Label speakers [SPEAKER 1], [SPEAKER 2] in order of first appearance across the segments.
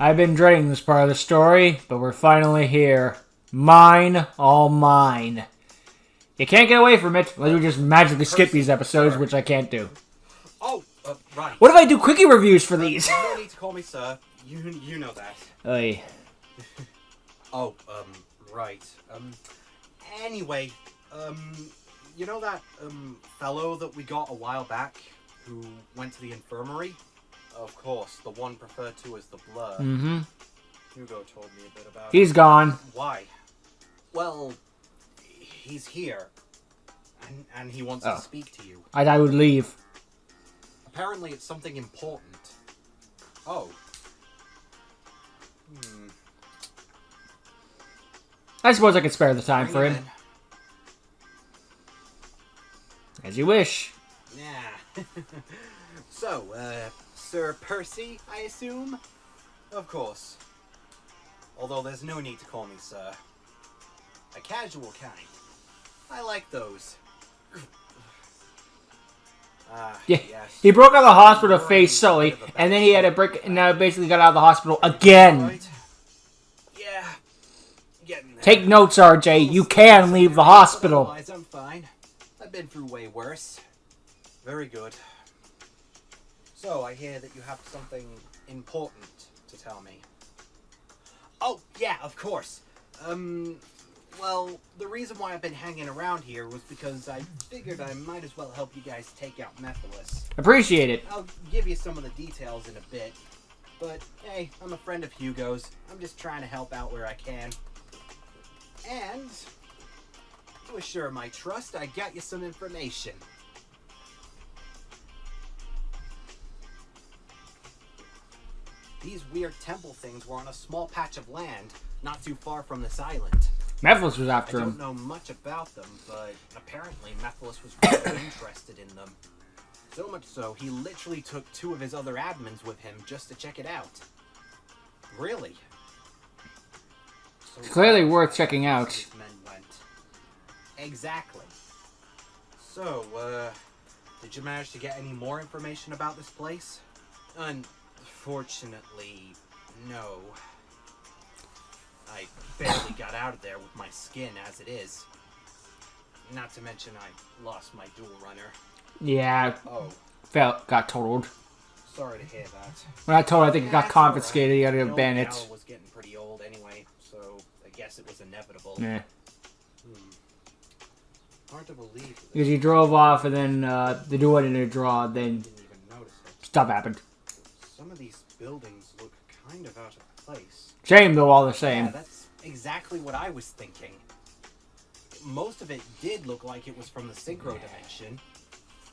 [SPEAKER 1] I've been dreading this part of the story, but we're finally here. Mine, all mine. You can't get away from it, unless we just magically skip these episodes, which I can't do.
[SPEAKER 2] Oh, right.
[SPEAKER 1] What if I do quickie reviews for these?
[SPEAKER 2] No need to call me sir. You know that.
[SPEAKER 1] Oy.
[SPEAKER 2] Oh, right. Anyway, you know that, fellow that we got a while back who went to the infirmary? Of course, the one referred to as the Blur.
[SPEAKER 1] Mm-hmm.
[SPEAKER 2] Hugo told me a bit about it.
[SPEAKER 1] He's gone.
[SPEAKER 2] Why? Well, he's here. And he wants to speak to you.
[SPEAKER 1] I would leave.
[SPEAKER 2] Apparently it's something important. Oh.
[SPEAKER 1] I suppose I could spare the time for him.
[SPEAKER 2] In.
[SPEAKER 1] As you wish.
[SPEAKER 2] Yeah. So, Sir Percy, I assume? Of course. Although there's no need to call me sir. A casual kind. I like those.
[SPEAKER 1] Yeah,
[SPEAKER 2] yes.
[SPEAKER 1] he broke out of the hospital to face Sully, and then he had to break, and now basically got out of the hospital again.
[SPEAKER 2] Right. Yeah. Getting there.
[SPEAKER 1] Take notes, RJ. You can leave the hospital.
[SPEAKER 2] Otherwise, I'm fine. I've been through way worse. Very good. So, I hear that you have something important to tell me. Oh, yeah, of course. Well, the reason why I've been hanging around here was because I figured I might as well help you guys take out Mephiles.
[SPEAKER 1] Appreciate it.
[SPEAKER 2] I'll give you some of the details in a bit. But, hey, I'm a friend of Hugo's. I'm just trying to help out where I can. And, to assure my trust, I got you some information. These weird temple things were on a small patch of land, not too far from this island.
[SPEAKER 1] Mephiles was after
[SPEAKER 2] I
[SPEAKER 1] him.
[SPEAKER 2] don't know much about them, but apparently Mephiles was really interested in them. So much so, he literally took 2 of his other admins with him just to check it out. Really? So
[SPEAKER 1] It's clearly worth checking out.
[SPEAKER 2] these men went. Exactly. So, did you manage to get any more information about this place? Unfortunately, no. I barely got out of there with my skin as it is. Not to mention I lost my dual runner.
[SPEAKER 1] Yeah.
[SPEAKER 2] Oh,
[SPEAKER 1] Got totaled.
[SPEAKER 2] sorry to hear that.
[SPEAKER 1] When I told, I think it got
[SPEAKER 2] That's
[SPEAKER 1] confiscated. You
[SPEAKER 2] alright.
[SPEAKER 1] gotta
[SPEAKER 2] The old
[SPEAKER 1] ban it.
[SPEAKER 2] gal was getting pretty old anyway, so I guess it was inevitable.
[SPEAKER 1] Yeah.
[SPEAKER 2] Hard to believe that
[SPEAKER 1] Because he drove off, and then the door didn't draw. Then
[SPEAKER 2] didn't even notice it.
[SPEAKER 1] stuff happened.
[SPEAKER 2] Some of these buildings look kind of out of place.
[SPEAKER 1] Shame though, all the same.
[SPEAKER 2] Yeah, that's exactly what I was thinking. Most of it did look like it was from the Synchro dimension.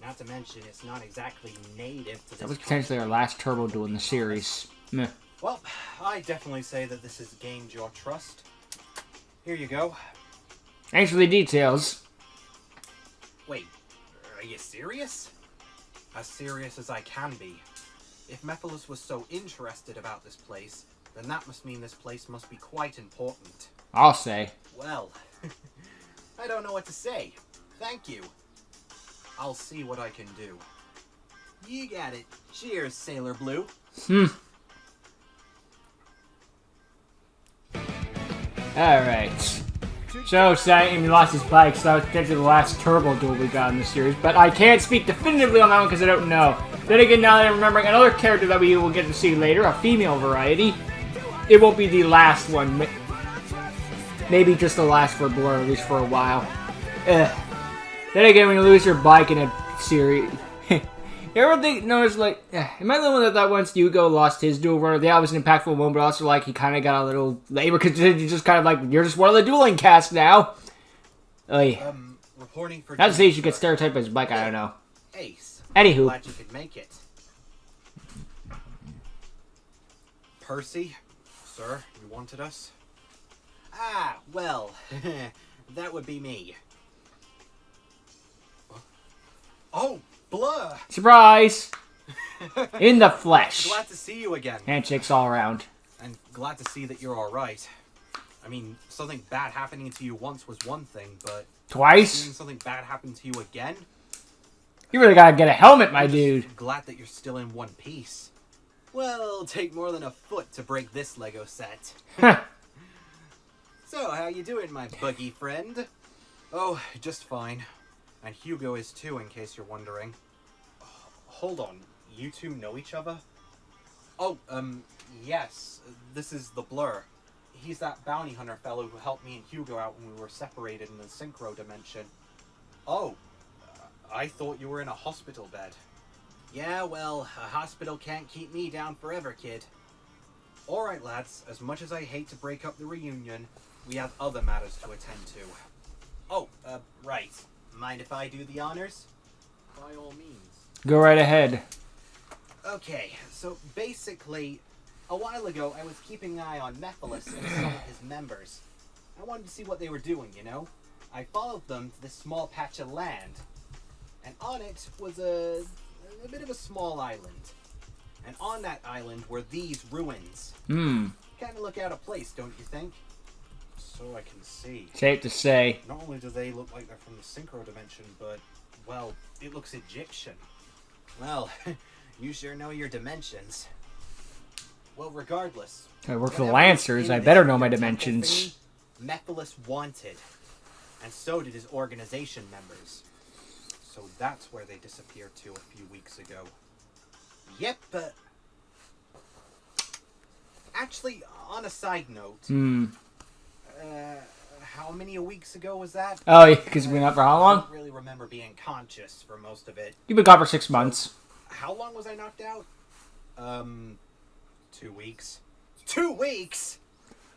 [SPEAKER 2] Not to mention, it's not exactly native to this.
[SPEAKER 1] That was potentially our last turbo duel in the series. Meh.
[SPEAKER 2] Well, I definitely say that this has gained your trust. Here you go.
[SPEAKER 1] Thanks for the details.
[SPEAKER 2] Wait, are you serious? As serious as I can be. If Mephiles was so interested about this place, then that must mean this place must be quite important.
[SPEAKER 1] I'll say.
[SPEAKER 2] Well, I don't know what to say. Thank you. I'll see what I can do. You got it. Cheers, Sailor Blue.
[SPEAKER 1] Alright. So, Amy lost his bike, so that was potentially the last turbo duel we got in the series. But I can't speak definitively on that one because I don't know. Then again, now that I'm remembering another character that we will get to see later, a female variety, it won't be the last one. Maybe just the last for Blur, at least for a while. Then again, when you lose your bike in a series... You ever think, notice, like, am I the one that thought once Yugioh lost his dual runner, that was an impactful moment, but also, like, he kind of got a little labor, because you just kind of, like, you're just one of the dueling cast now.
[SPEAKER 2] Reporting for...
[SPEAKER 1] Not to say you should get stereotyped as bike, I don't know.
[SPEAKER 2] Ace.
[SPEAKER 1] Anywho.
[SPEAKER 2] Glad you could make it. Percy? Sir, you wanted us? Ah, well, that would be me. Oh, Blur!
[SPEAKER 1] Surprise! In the flesh.
[SPEAKER 2] Glad to see you again.
[SPEAKER 1] Handshakes all around.
[SPEAKER 2] And glad to see that you're alright. I mean, something bad happening to you once was one thing, but...
[SPEAKER 1] Twice?
[SPEAKER 2] Seeing something bad happen to you again?
[SPEAKER 1] You really gotta get a helmet, my dude.
[SPEAKER 2] Glad that you're still in one piece. Well, it'll take more than a foot to break this Lego set. So, how you doing, my buggy friend? Oh, just fine. And Yugioh is too, in case you're wondering. Hold on, you two know each other? Oh, yes. This is the Blur. He's that bounty hunter fellow who helped me and Yugioh out when we were separated in the synchro dimension. Oh, I thought you were in a hospital bed. Yeah, well, a hospital can't keep me down forever, kid. Alright, lads, as much as I hate to break up the reunion, we have other matters to attend to. Oh, right. Mind if I do the honors? By all means.
[SPEAKER 1] Go right ahead.
[SPEAKER 2] Okay, so basically, a while ago I was keeping an eye on Mephiles and some of his members. I wanted to see what they were doing, you know? I followed them to this small patch of land. And on it was a bit of a small island. And on that island were these ruins. Kind of look out of place, don't you think? So I can see.
[SPEAKER 1] Safe to say.
[SPEAKER 2] Not only do they look like they're from the synchro dimension, but, well, it looks Egyptian. Well, you sure know your dimensions. Well, regardless.
[SPEAKER 1] I work for the Lancers. I better know my dimensions.
[SPEAKER 2] Mephiles wanted. And so did his organization members. So that's where they disappeared to a few weeks ago. Yep, but... Actually, on a side note... how many weeks ago was that?
[SPEAKER 1] Oh, yeah, because we've been up for how long?
[SPEAKER 2] I don't really remember being conscious for most of it.
[SPEAKER 1] You've been gone for 6 months.
[SPEAKER 2] How long was I knocked out? 2 weeks. 2 weeks?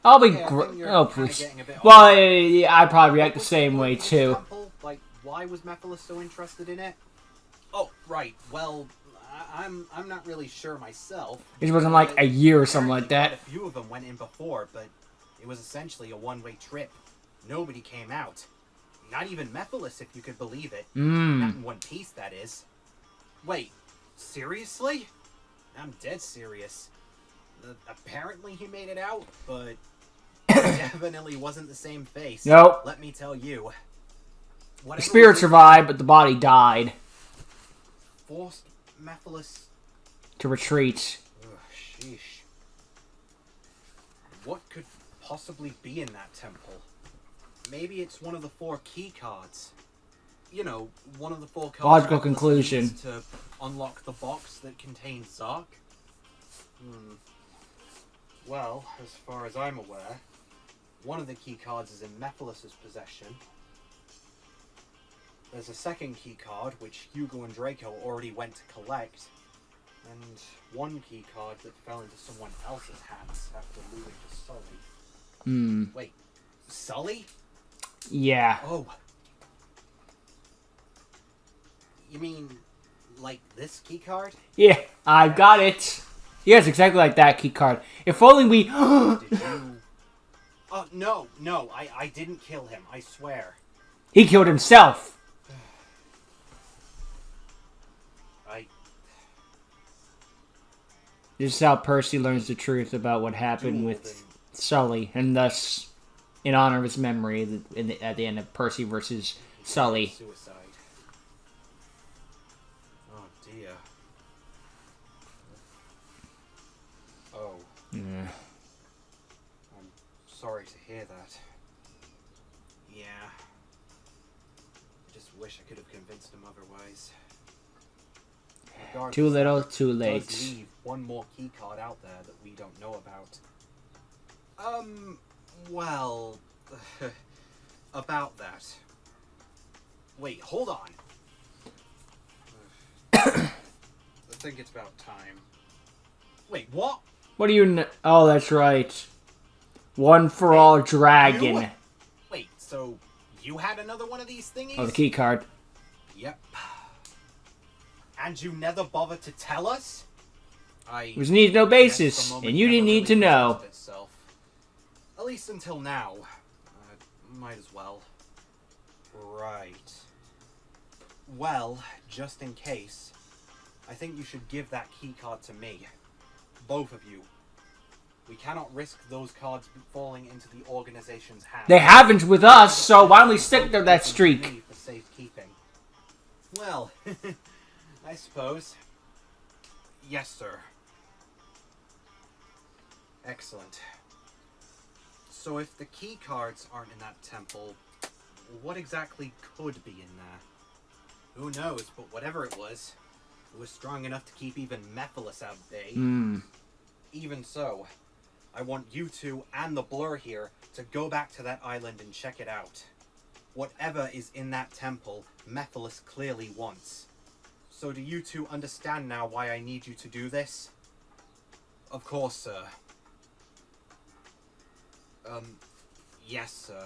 [SPEAKER 1] I'll be
[SPEAKER 2] Oh, please.
[SPEAKER 1] Well, yeah, I'd probably react the same way, too.
[SPEAKER 2] Temple? Like, why was Mephiles so interested in it? Oh, right. Well, I'm not really sure myself.
[SPEAKER 1] It wasn't like a year or something like that.
[SPEAKER 2] A few of them went in before, but it was essentially a one-way trip. Nobody came out. Not even Mephiles, if you could believe it. Not in one piece, that is. Wait, seriously? I'm dead serious. Apparently he made it out, but it definitely wasn't the same face.
[SPEAKER 1] Nope.
[SPEAKER 2] Let me tell you.
[SPEAKER 1] The spirit survived, but the body died.
[SPEAKER 2] Forced Mephiles
[SPEAKER 1] to retreat.
[SPEAKER 2] Ugh, sheesh. What could possibly be in that temple? Maybe it's one of the 4 key cards. You know, one of the 4 cards.
[SPEAKER 1] Logical conclusion.
[SPEAKER 2] To unlock the box that contains Zark. Well, as far as I'm aware, one of the key cards is in Mephiles' possession. There's a second key card, which Yugioh and Draco already went to collect. And one key card that fell into someone else's hands after losing to Sully. Wait, Sully?
[SPEAKER 1] Yeah.
[SPEAKER 2] Oh. You mean, like this key card?
[SPEAKER 1] Yeah, I got it. Yes, exactly like that key card. If only we...
[SPEAKER 2] Did you... Oh, no, I didn't kill him, I swear.
[SPEAKER 1] He killed himself. This is how Percy learns the truth about what happened with Sully, and thus, in honor of his memory, at the end of Percy versus Sully.
[SPEAKER 2] Suicide. Oh dear. Oh.
[SPEAKER 1] Yeah.
[SPEAKER 2] I'm sorry to hear that. Yeah. I just wish I could have convinced him otherwise. Regardless,
[SPEAKER 1] Too little, too
[SPEAKER 2] does
[SPEAKER 1] late.
[SPEAKER 2] leave one more key card out there that we don't know about. Well, about that. Wait, hold on. I think it's about time. Wait, what?
[SPEAKER 1] What do you... Oh, that's right. One for all dragon.
[SPEAKER 2] You? Wait, so you had another one of these thingies?
[SPEAKER 1] Oh, the key card.
[SPEAKER 2] Yep. And you never bothered to tell us?
[SPEAKER 1] It was need no basis, and you didn't need to know.
[SPEAKER 2] At least until now. Might as well. Right. Well, just in case, I think you should give that key card to me. Both of you. We cannot risk those cards falling into the organization's hands.
[SPEAKER 1] They haven't with us, so why don't we stick to that streak?
[SPEAKER 2] For safekeeping. Well, I suppose. Yes, sir. Excellent. So if the key cards aren't in that temple, what exactly could be in there? Who knows, but whatever it was strong enough to keep even Mephiles at bay. Even so, I want you two and the Blur here to go back to that island and check it out. Whatever is in that temple, Mephiles clearly wants. So do you two understand now why I need you to do this? Of course, sir. Yes, sir.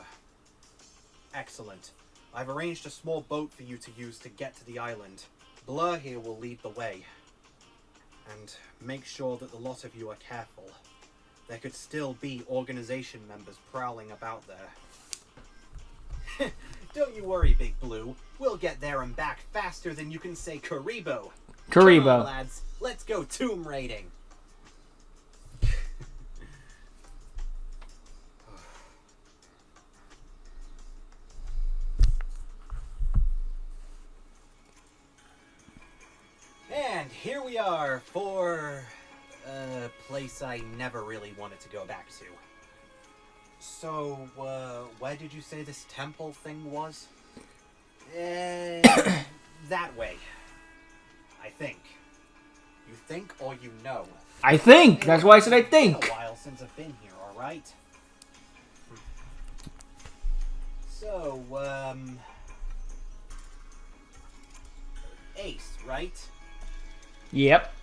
[SPEAKER 2] Excellent. I've arranged a small boat for you to use to get to the island. Blur here will lead the way. And make sure that the lot of you are careful. There could still be organization members prowling about there. Don't you worry, Big Blue. We'll get there and back faster than you can say Karibo.
[SPEAKER 1] Karibo.
[SPEAKER 2] Come on, lads. Let's go tomb raiding. And here we are for a place I never really wanted to go back to. So, where did you say this temple thing was? That way. I think. You think or you know?
[SPEAKER 1] I think! That's why I said I think!
[SPEAKER 2] It's been a while since I've been here, alright? So, Ace, right?
[SPEAKER 1] Yep.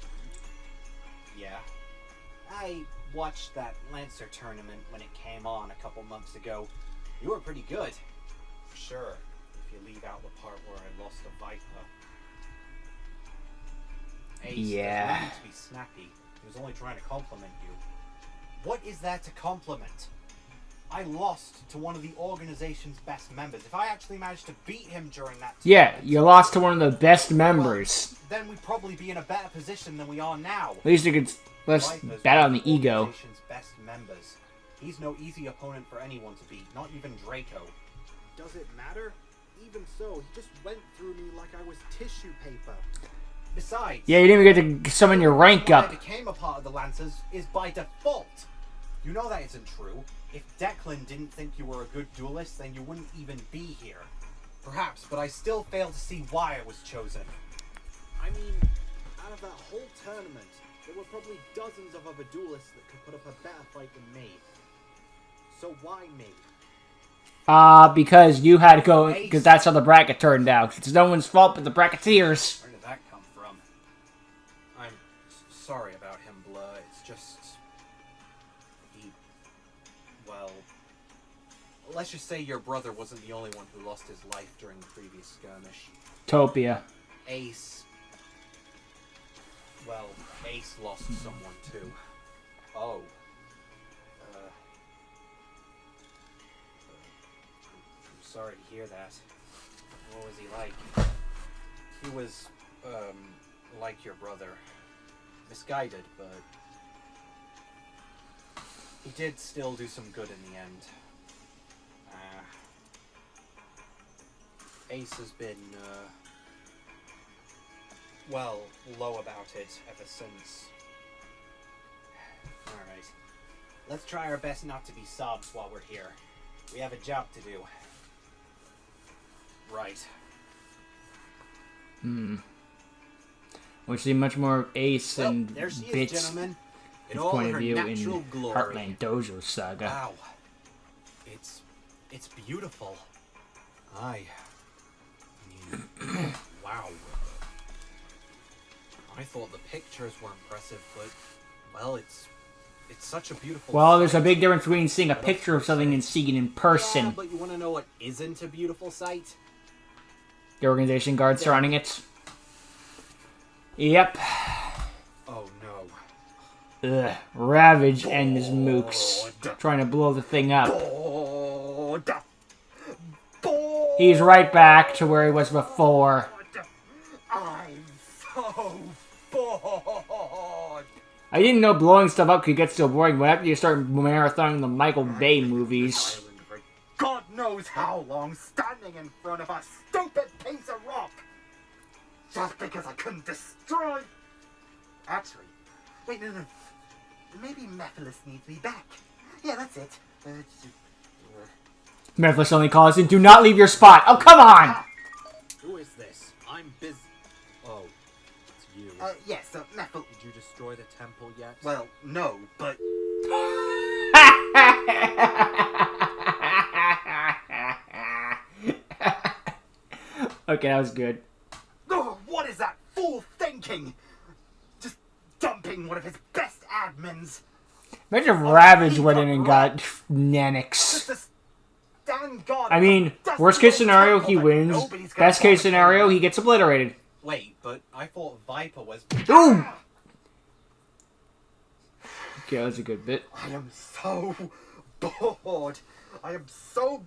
[SPEAKER 2] Yeah. I watched that Lancer tournament when it came on a couple months ago. You were pretty good. Sure, if you leave out the part where I lost a Viper. Ace,
[SPEAKER 1] yeah.
[SPEAKER 2] doesn't need to be snappy. He was only trying to compliment you. What is there to compliment? I lost to one of the organization's best members. If I actually managed to beat him during that tournament,
[SPEAKER 1] Yeah, you lost to one of the best members.
[SPEAKER 2] well, then we'd probably be in a better position than we are now.
[SPEAKER 1] At least you could let's bet on the ego.
[SPEAKER 2] Organization's best members. He's no easy opponent for anyone to beat, not even Draco. Does it matter? Even so, he just went through me like I was tissue paper. Besides,
[SPEAKER 1] Yeah, you didn't even get to summon your rank
[SPEAKER 2] why I
[SPEAKER 1] up.
[SPEAKER 2] became a part of the Lancers is by default. You know that isn't true. If Declan didn't think you were a good duelist, then you wouldn't even be here. Perhaps, but I still fail to see why I was chosen. I mean, out of that whole tournament, there were probably dozens of other duelists that could put up a better fight than me. So why me?
[SPEAKER 1] Because you had to go, because that's how the bracket turned out. It's no one's fault but the bracketeers.
[SPEAKER 2] Where did that come from? I'm sorry about him, Blur. It's just... Well, let's just say your brother wasn't the only one who lost his life during the previous skirmish.
[SPEAKER 1] Topia.
[SPEAKER 2] Ace... Well, Ace lost someone too. Oh. I'm sorry to hear that. What was he like? He was, like your brother. Misguided, but... he did still do some good in the end. Ace has been, well, low about it ever since. Alright. Let's try our best not to be sobs while we're here. We have a job to do. Right.
[SPEAKER 1] We see much more of Ace
[SPEAKER 2] Well,
[SPEAKER 1] and
[SPEAKER 2] there she is,
[SPEAKER 1] Bits'
[SPEAKER 2] gentlemen. In
[SPEAKER 1] his
[SPEAKER 2] all
[SPEAKER 1] point
[SPEAKER 2] her
[SPEAKER 1] of view in
[SPEAKER 2] natural glory.
[SPEAKER 1] Heartland Dojo Saga.
[SPEAKER 2] Wow. It's beautiful. I mean, wow. I thought the pictures were impressive, but, well, it's such a beautiful
[SPEAKER 1] Well, there's a
[SPEAKER 2] sight.
[SPEAKER 1] big difference between seeing a picture of something and seeing it in person.
[SPEAKER 2] Yeah, but you want to know what isn't a beautiful sight?
[SPEAKER 1] The organization guard surrounding it. Yep.
[SPEAKER 2] Oh no.
[SPEAKER 1] Ugh. Ravage and his mooks trying to blow the thing up. He's right back to where he was before.
[SPEAKER 2] I'm so bored.
[SPEAKER 1] I didn't know blowing stuff up could get so boring, but after you start marathoning the Michael Bay movies...
[SPEAKER 2] Island for God knows how long, standing in front of a stupid piece of rock. Just because I couldn't destroy... Actually, wait, no. maybe Mephiles needs me back. Yeah, that's it.
[SPEAKER 1] Mephiles only calls in, do not leave your spot. Oh, come on!
[SPEAKER 2] Who is this? I'm busy. Oh, it's you. Yes, Mephil. Did you destroy the temple yet? Well, no, but...
[SPEAKER 1] Okay, that was good.
[SPEAKER 2] Oh, what is that fool thinking? Just dumping one of his best admins.
[SPEAKER 1] Imagine if Ravage went in and got Nanix.
[SPEAKER 2] Stand guard.
[SPEAKER 1] I mean, worst case senorio, he wins. Best case scenario, he gets obliterated.
[SPEAKER 2] Wait, but I thought Viper was...
[SPEAKER 1] Ooh! Okay, that was a good bit.
[SPEAKER 2] I am so bored. I am so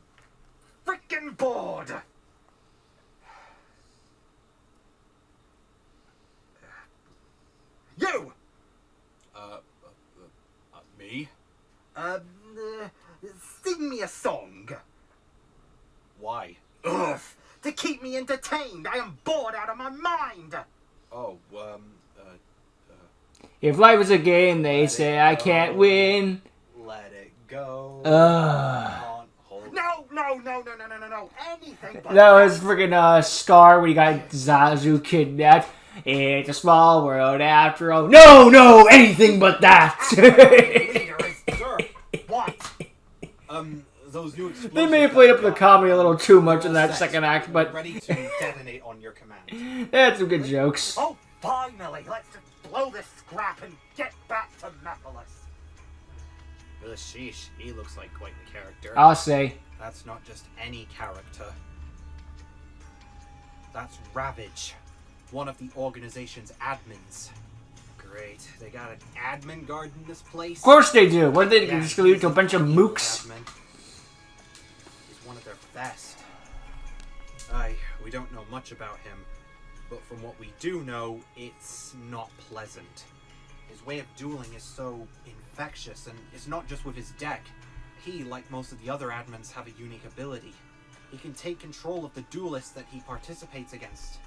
[SPEAKER 2] freaking bored. You! Me? Sing me a song. Why? Ugh, to keep me entertained. I am bored out of my mind. Oh,
[SPEAKER 1] If life is a game, they say I can't win.
[SPEAKER 2] Let it go. No. Anything but
[SPEAKER 1] that was freaking Scar when he got Zazu kidnapped. It's a small world after all. No, anything but that.
[SPEAKER 2] Leader is Sir. What? Those new explosives.
[SPEAKER 1] They may have played up the comedy a little too much in that second act, but
[SPEAKER 2] ready to detonate on your command.
[SPEAKER 1] they had some good jokes.
[SPEAKER 2] Oh, finally! Let's just blow this scrap and get back to Mephiles. Sheesh, he looks like quite the character.
[SPEAKER 1] I'll say.
[SPEAKER 2] That's not just any character. That's Ravage, one of the organization's admins. Great, they got an admin guard in this place?
[SPEAKER 1] Of course they do. What did they just leave to a bunch of mooks?
[SPEAKER 2] He's one of their best. We don't know much about him, but from what we do know, it's not pleasant. His way of dueling is so infectious, and it's not just with his deck. He, like most of the other admins, have a unique ability. He can take control of the duelists that he participates against.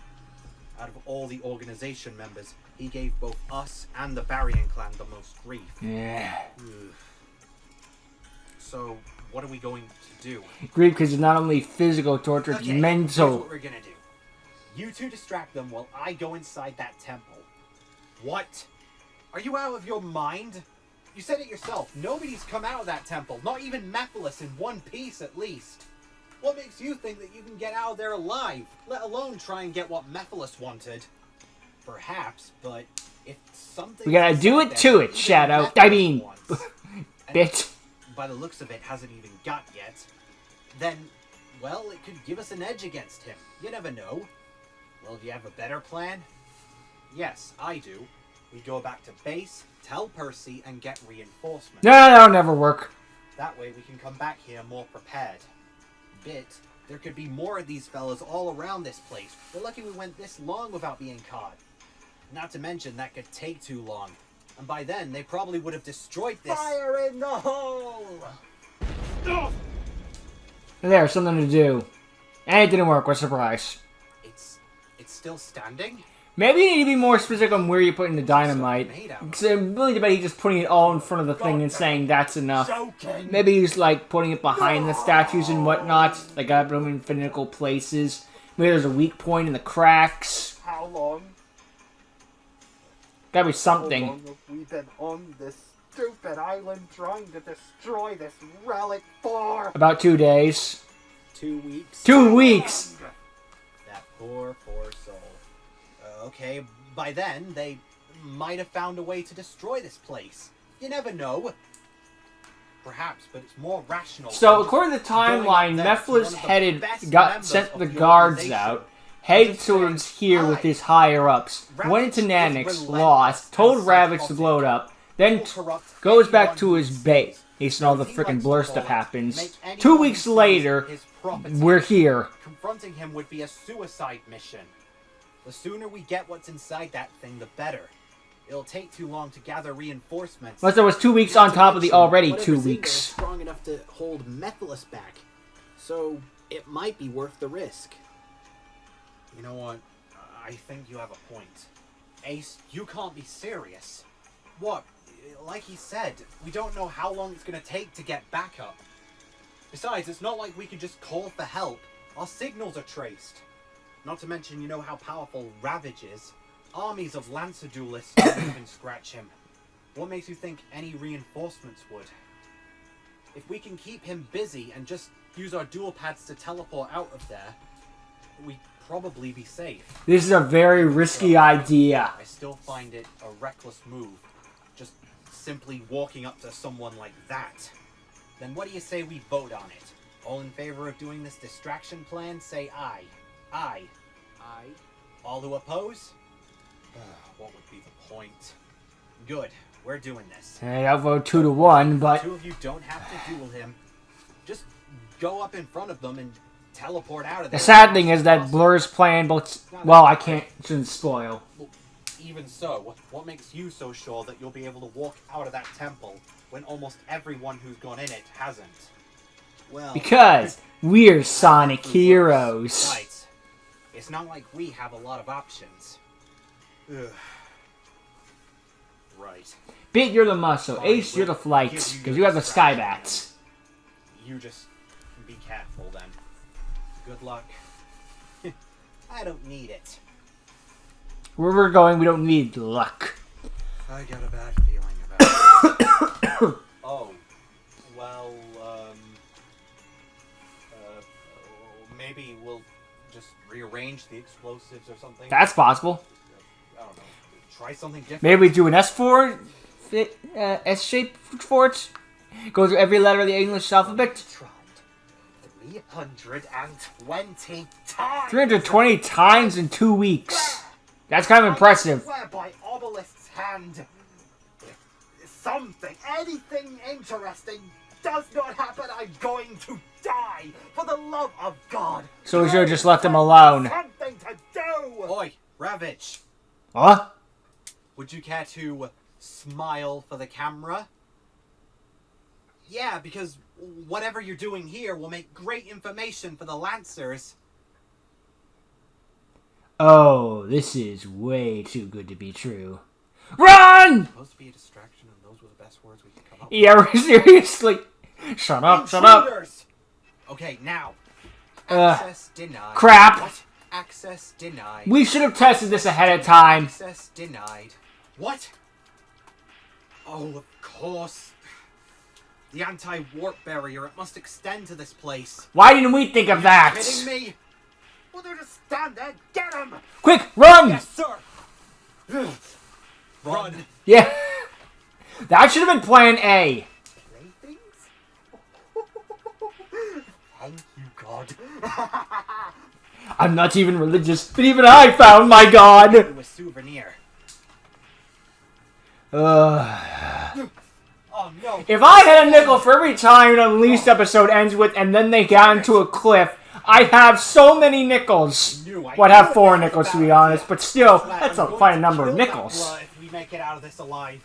[SPEAKER 2] Out of all the organization members, he gave both us and the Barrion clan the most grief.
[SPEAKER 1] Yeah.
[SPEAKER 2] Ugh. So, what are we going to do?
[SPEAKER 1] Grief, because it's not only physical torture, it's mental.
[SPEAKER 2] Here's what we're gonna do. You two distract them while I go inside that temple. What? Are you out of your mind? You said it yourself. Nobody's come out of that temple. Not even Mephiles in one piece, at least. What makes you think that you can get out of there alive? Let alone try and get what Mephiles wanted. Perhaps, but if something...
[SPEAKER 1] We gotta do it to it, Shadow. I mean... Bit.
[SPEAKER 2] By the looks of it, hasn't even got yet. Then, well, it could give us an edge against him. You never know. Well, do you have a better plan? Yes, I do. We go back to base, tell Percy, and get reinforcements.
[SPEAKER 1] No, that'll never work.
[SPEAKER 2] That way we can come back here more prepared. Bit, there could be more of these fellas all around this place. We're lucky we went this long without being caught. Not to mention, that could take too long. And by then, they probably would have destroyed this... Fire in the hole! Ugh!
[SPEAKER 1] There's something to do. And it didn't work, what a surprise.
[SPEAKER 2] It's still standing?
[SPEAKER 1] Maybe you need to be more specific on where you're putting the dynamite. Because I'm willing to bet he's just putting it all in front of the thing and saying that's enough. Maybe he's like putting it behind the statues and whatnot. Like got them in finical places. Maybe there's a weak point in the cracks.
[SPEAKER 2] How long?
[SPEAKER 1] Gotta be something.
[SPEAKER 2] How long have we been on this stupid island trying to destroy this relic for?
[SPEAKER 1] About 2 days.
[SPEAKER 2] 2 weeks?
[SPEAKER 1] 2 weeks!
[SPEAKER 2] That poor soul. Okay, by then, they might have found a way to destroy this place. You never know. Perhaps, but it's more rational.
[SPEAKER 1] So, according to the timeline, Mephiles sent the guards out, headed towards here with his higher-ups, went into Nanix, lost, told Ravage to blow it up, then goes back to his base. He's all the freaking blur stuff happens. 2 weeks later, we're here.
[SPEAKER 2] Confronting him would be a suicide mission. The sooner we get what's inside that thing, the better. It'll take too long to gather reinforcements.
[SPEAKER 1] Unless there was 2 weeks on top of the already 2 weeks.
[SPEAKER 2] Strong enough to hold Mephiles back, so it might be worth the risk. You know what? I think you have a point. Ace, you can't be serious. What? like he said, we don't know how long it's gonna take to get backup. Besides, it's not like we can just call for help. Our signals are traced. Not to mention, you know how powerful Ravage is. Armies of Lancer duelists don't even scratch him. What makes you think any reinforcements would? If we can keep him busy and just use our dual pads to teleport out of there, we'd probably be safe.
[SPEAKER 1] This is a very risky idea.
[SPEAKER 2] I still find it a reckless move. Just simply walking up to someone like that. Then what do you say we vote on it? All in favor of doing this distraction plan, say aye. Aye. Aye. All who oppose? What would be the point? Good. We're doing this.
[SPEAKER 1] Hey, I'll vote 2-1, but...
[SPEAKER 2] Two of you don't have to duel him. Just go up in front of them and teleport out of there.
[SPEAKER 1] The sad thing is that Blur's plan, but... Well, I shouldn't spoil.
[SPEAKER 2] Well, even so, what makes you so sure that you'll be able to walk out of that temple when almost everyone who's gone in it hasn't? Well...
[SPEAKER 1] Because we're Sonic heroes.
[SPEAKER 2] Right. It's not like we have a lot of options. Ugh. Right.
[SPEAKER 1] Bit, you're the muscle. Ace, you're the flights. Because you have the Skybats.
[SPEAKER 2] You just be careful then. Good luck. I don't need it.
[SPEAKER 1] Where we're going, we don't need luck.
[SPEAKER 2] I got a bad feeling about it. Oh. Well, maybe we'll just rearrange the explosives or something.
[SPEAKER 1] That's possible.
[SPEAKER 2] I don't know. Try something different.
[SPEAKER 1] Maybe we do an S-shape for it. Go through every letter of the English alphabet.
[SPEAKER 2] 320 times.
[SPEAKER 1] 320 times in 2 weeks. That's kind of impressive.
[SPEAKER 2] I swear by Obelisk's hand, if something, anything interesting does not happen, I'm going to die. For the love of God.
[SPEAKER 1] So we should have just left him alone.
[SPEAKER 2] Something to do. Oi, Ravage.
[SPEAKER 1] Huh?
[SPEAKER 2] Would you care to smile for the camera? Yeah, because whatever you're doing here will make great information for the Lancers.
[SPEAKER 1] Oh, this is way too good to be true. Run!
[SPEAKER 2] Supposed to be a distraction, and those were the best words we could come up
[SPEAKER 1] Yeah, seriously. Shut up, shut up.
[SPEAKER 2] Intruders! Okay, now. Access denied.
[SPEAKER 1] Crap.
[SPEAKER 2] What? Access denied.
[SPEAKER 1] We should have tested this ahead of time.
[SPEAKER 2] Access denied. What? Oh, of course. The anti-warp barrier, it must extend to this place.
[SPEAKER 1] Why didn't we think of that?
[SPEAKER 2] Are you kidding me? Well, they're just stand there. Get him!
[SPEAKER 1] Quick, run!
[SPEAKER 2] Yes, sir! Run.
[SPEAKER 1] Yeah. That should have been plan A.
[SPEAKER 2] Playthings? Thank you, God.
[SPEAKER 1] I'm not even religious, but even I found my God.
[SPEAKER 2] A souvenir. Oh, no.
[SPEAKER 1] If I had a nickel for every time an Unleashed episode ends with, and then they got into a cliff, I have so many nickels. Well, I'd have 4 nickels to be honest, but still, that's quite a number of nickels.
[SPEAKER 2] If we make it out of this alive.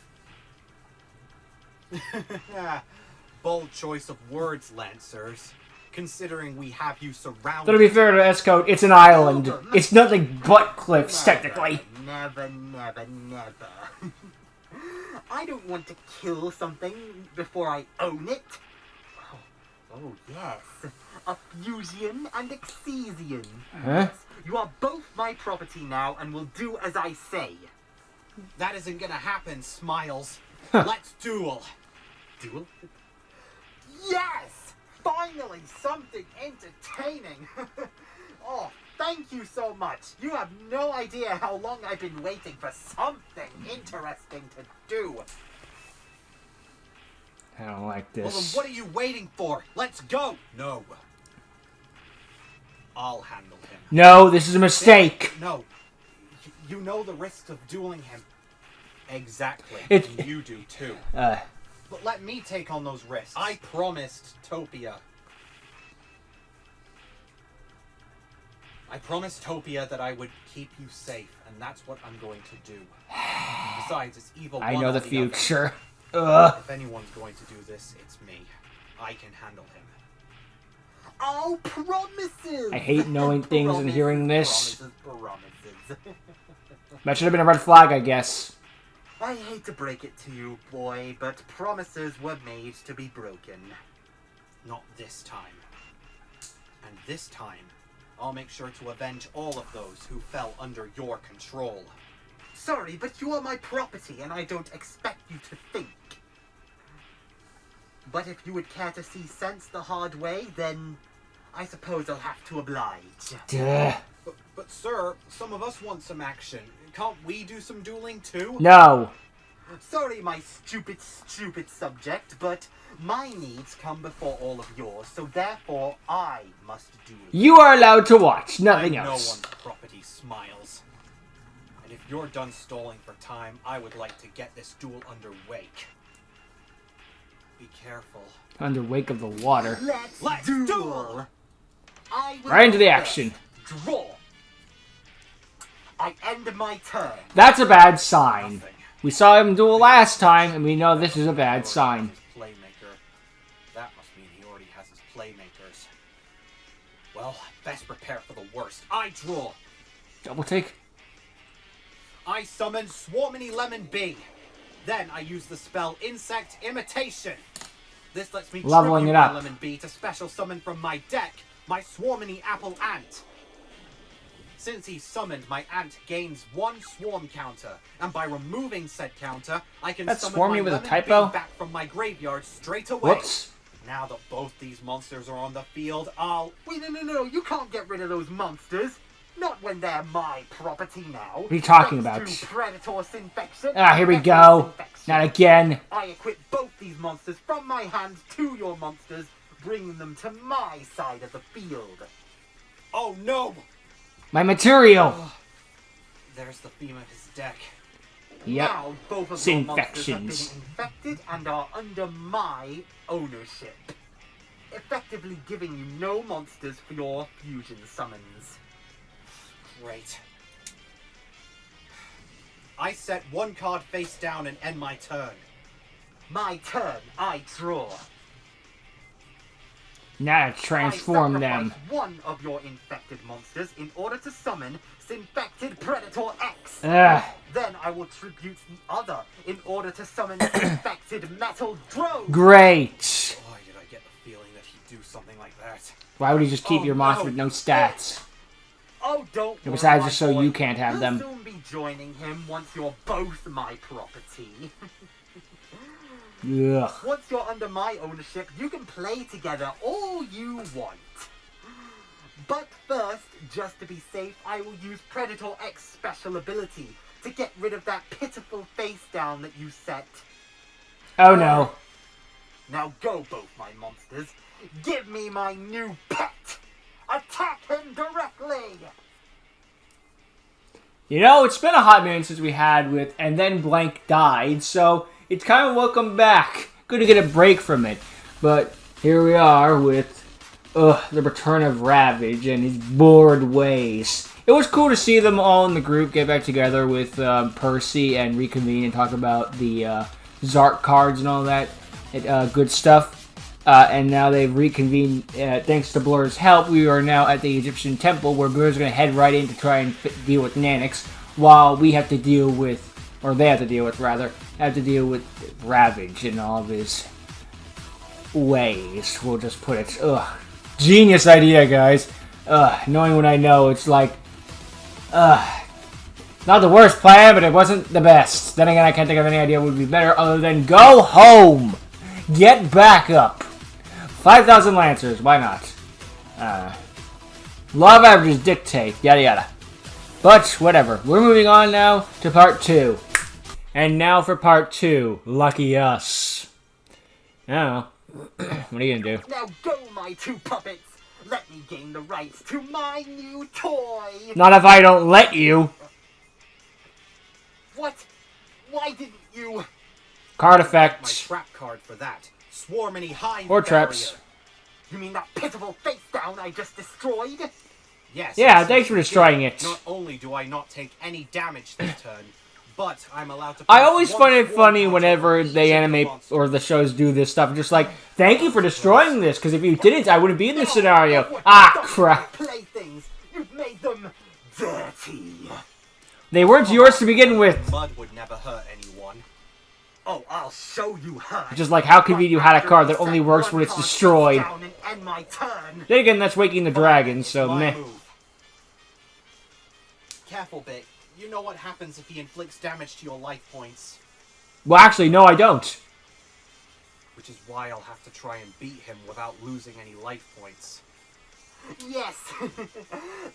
[SPEAKER 2] Bold choice of words, Lancers. Considering we have you surrounded.
[SPEAKER 1] To be fair to S-Code, it's an island. It's nothing but cliffs, technically.
[SPEAKER 2] Never, never, never. I don't want to kill something before I own it. Oh yes. A Fusion and Exesian.
[SPEAKER 1] Huh?
[SPEAKER 2] You are both my property now and will do as I say. That isn't gonna happen, Smiles. Let's duel. Duel? Yes! Finally, something entertaining. Oh, thank you so much. You have no idea how long I've been waiting for something interesting to do.
[SPEAKER 1] I don't like
[SPEAKER 2] Well, then
[SPEAKER 1] this.
[SPEAKER 2] what are you waiting for? Let's go. No. I'll handle him.
[SPEAKER 1] No, this is a mistake.
[SPEAKER 2] No. You know the risks of dueling him. Exactly.
[SPEAKER 1] It-
[SPEAKER 2] And you do too. But let me take on those risks. I promised Topia. I promised Topia that I would keep you safe, and that's what I'm going to do. Besides, it's evil.
[SPEAKER 1] I
[SPEAKER 2] one
[SPEAKER 1] know
[SPEAKER 2] or
[SPEAKER 1] the
[SPEAKER 2] other.
[SPEAKER 1] future. Ugh.
[SPEAKER 2] If anyone's going to do this, it's me. I can handle him. Oh, promises!
[SPEAKER 1] I hate knowing things and hearing this.
[SPEAKER 2] Promises.
[SPEAKER 1] That should have been a red flag, I guess.
[SPEAKER 2] I hate to break it to you, boy, but promises were made to be broken. Not this time. And this time, I'll make sure to avenge all of those who fell under your control. Sorry, but you are my property, and I don't expect you to think. But if you would care to see sense the hard way, then I suppose I'll have to oblige.
[SPEAKER 1] Duh.
[SPEAKER 2] But sir, some of us want some action. Can't we do some dueling too?
[SPEAKER 1] No.
[SPEAKER 2] Sorry, my stupid subject, but my needs come before all of yours, so therefore I must duel.
[SPEAKER 1] You are allowed to watch, nothing
[SPEAKER 2] No
[SPEAKER 1] else.
[SPEAKER 2] one's property smiles. And if you're done stalling for time, I would like to get this duel underway. Be careful.
[SPEAKER 1] Under wake of the water.
[SPEAKER 2] Let's duel! I will
[SPEAKER 1] Right into the
[SPEAKER 2] first.
[SPEAKER 1] action.
[SPEAKER 2] Draw. I end my turn.
[SPEAKER 1] That's a bad sign.
[SPEAKER 2] Nothing.
[SPEAKER 1] We saw him duel last time, and we know this is a bad sign.
[SPEAKER 2] Playmaker. That must mean he already has his playmakers. Well, best prepare for the worst. I draw.
[SPEAKER 1] Double take.
[SPEAKER 2] I summon Swarmany Lemon Bee. Then I use the spell Insect Imitation. This lets me
[SPEAKER 1] Leveling
[SPEAKER 2] tribute
[SPEAKER 1] it up.
[SPEAKER 2] my Lemon Bee to special summon from my deck my Swarmany Apple Ant. Since he's summoned, my ant gains 1 swarm counter, and by removing said counter, I can
[SPEAKER 1] That's
[SPEAKER 2] summon
[SPEAKER 1] Swarmy
[SPEAKER 2] my
[SPEAKER 1] with a
[SPEAKER 2] Lemon
[SPEAKER 1] typo?
[SPEAKER 2] Bee back from my graveyard straight away.
[SPEAKER 1] Whoops.
[SPEAKER 2] Now that both these monsters are on the field, I'll... Wait, no, you can't get rid of those monsters. Not when they're my property now.
[SPEAKER 1] What are you talking
[SPEAKER 2] Thanks to
[SPEAKER 1] about?
[SPEAKER 2] Predator's infection.
[SPEAKER 1] Ah, here we
[SPEAKER 2] Predator's
[SPEAKER 1] go.
[SPEAKER 2] infection.
[SPEAKER 1] Not again.
[SPEAKER 2] I equip both these monsters from my hand to your monsters, bringing them to my side of the field. Oh no!
[SPEAKER 1] My material.
[SPEAKER 2] There's the theme of his deck.
[SPEAKER 1] Yep.
[SPEAKER 2] Now both of your monsters have been
[SPEAKER 1] Sinfections.
[SPEAKER 2] infected and are under my ownership, effectively giving you no monsters for your fusion summons. Great. I set 1 card face down and end my turn. My turn, I draw.
[SPEAKER 1] Now to transform
[SPEAKER 2] I
[SPEAKER 1] them.
[SPEAKER 2] sacrifice 1 of your infected monsters in order to summon Synfected Predator X.
[SPEAKER 1] Ugh.
[SPEAKER 2] Then I will tribute the other in order to summon Synfected Metal Drone.
[SPEAKER 1] Great.
[SPEAKER 2] Why did I get the feeling that he'd do something like that?
[SPEAKER 1] Why would he just keep
[SPEAKER 2] Oh,
[SPEAKER 1] your monster
[SPEAKER 2] no.
[SPEAKER 1] with no stats?
[SPEAKER 2] Oh, don't
[SPEAKER 1] And
[SPEAKER 2] worry,
[SPEAKER 1] besides,
[SPEAKER 2] my
[SPEAKER 1] just so
[SPEAKER 2] boy.
[SPEAKER 1] you can't have
[SPEAKER 2] You'll
[SPEAKER 1] them.
[SPEAKER 2] soon be joining him once you're both my property.
[SPEAKER 1] Ugh.
[SPEAKER 2] Once you're under my ownership, you can play together all you want. But first, just to be safe, I will use Predator X special ability to get rid of that pitiful face down that you set.
[SPEAKER 1] Oh no.
[SPEAKER 2] Now go, both my monsters. Give me my new pet. Attack him directly.
[SPEAKER 1] You know, it's been a hot minute since we had with And Then Blank died, so it's kind of welcome back. Good to get a break from it. But here we are with the return of Ravage and his bored ways. It was cool to see them all in the group get back together with Percy and reconvene and talk about the Zark cards and all that good stuff. And now they've reconvened, thanks to Blur's help. We are now at the Egyptian temple where Blur's going to head right in to try and deal with Nanix, while we have to deal with, or they have to deal with rather, Ravage and all of his ways. We'll just put it. Ugh. Genius idea, guys. Knowing what I know, it's like, not the worst plan, but it wasn't the best. Then again, I can't think of any idea what would be better other than go home. Get back up. 5,000 Lancers, why not? Law of averages dictate, yada yada. But, whatever. We're moving on now to part 2. And now for part 2. Lucky us. I don't know. What are you gonna do?
[SPEAKER 2] Now go, my 2 puppets. Let me gain the rights to my new toy.
[SPEAKER 1] Not if I don't let you.
[SPEAKER 2] What? Why didn't you?
[SPEAKER 1] Card
[SPEAKER 2] My
[SPEAKER 1] effects.
[SPEAKER 2] trap card for that. Swarmany Hive
[SPEAKER 1] Or
[SPEAKER 2] Barrier.
[SPEAKER 1] traps.
[SPEAKER 2] You mean that pitiful face down I just destroyed? Yes.
[SPEAKER 1] Yeah,
[SPEAKER 2] yes,
[SPEAKER 1] thanks for
[SPEAKER 2] you
[SPEAKER 1] destroying
[SPEAKER 2] did.
[SPEAKER 1] it.
[SPEAKER 2] Not only do I not take any damage this turn, but I'm allowed to...
[SPEAKER 1] I
[SPEAKER 2] place
[SPEAKER 1] always
[SPEAKER 2] 1
[SPEAKER 1] find it
[SPEAKER 2] swarm
[SPEAKER 1] funny
[SPEAKER 2] counter
[SPEAKER 1] whenever
[SPEAKER 2] on each
[SPEAKER 1] they
[SPEAKER 2] of your
[SPEAKER 1] animate
[SPEAKER 2] monsters.
[SPEAKER 1] or the shows do this stuff. Just like, thank you for destroying this, because if you didn't, I wouldn't be in this scenario.
[SPEAKER 2] What
[SPEAKER 1] Ah,
[SPEAKER 2] you've done to
[SPEAKER 1] crap.
[SPEAKER 2] my Playthings. You've made them dirty.
[SPEAKER 1] They weren't yours to begin with.
[SPEAKER 2] Mud would never hurt anyone. Oh, I'll show you how.
[SPEAKER 1] Just like how convenient you had a card that only works when it's destroyed. Then again, that's waking the dragon, so meh.
[SPEAKER 2] Careful, Bit. You know what happens if he inflicts damage to your life points.
[SPEAKER 1] Well, actually, no, I don't.
[SPEAKER 2] Which is why I'll have to try and beat him without losing any life points.
[SPEAKER 3] Yes,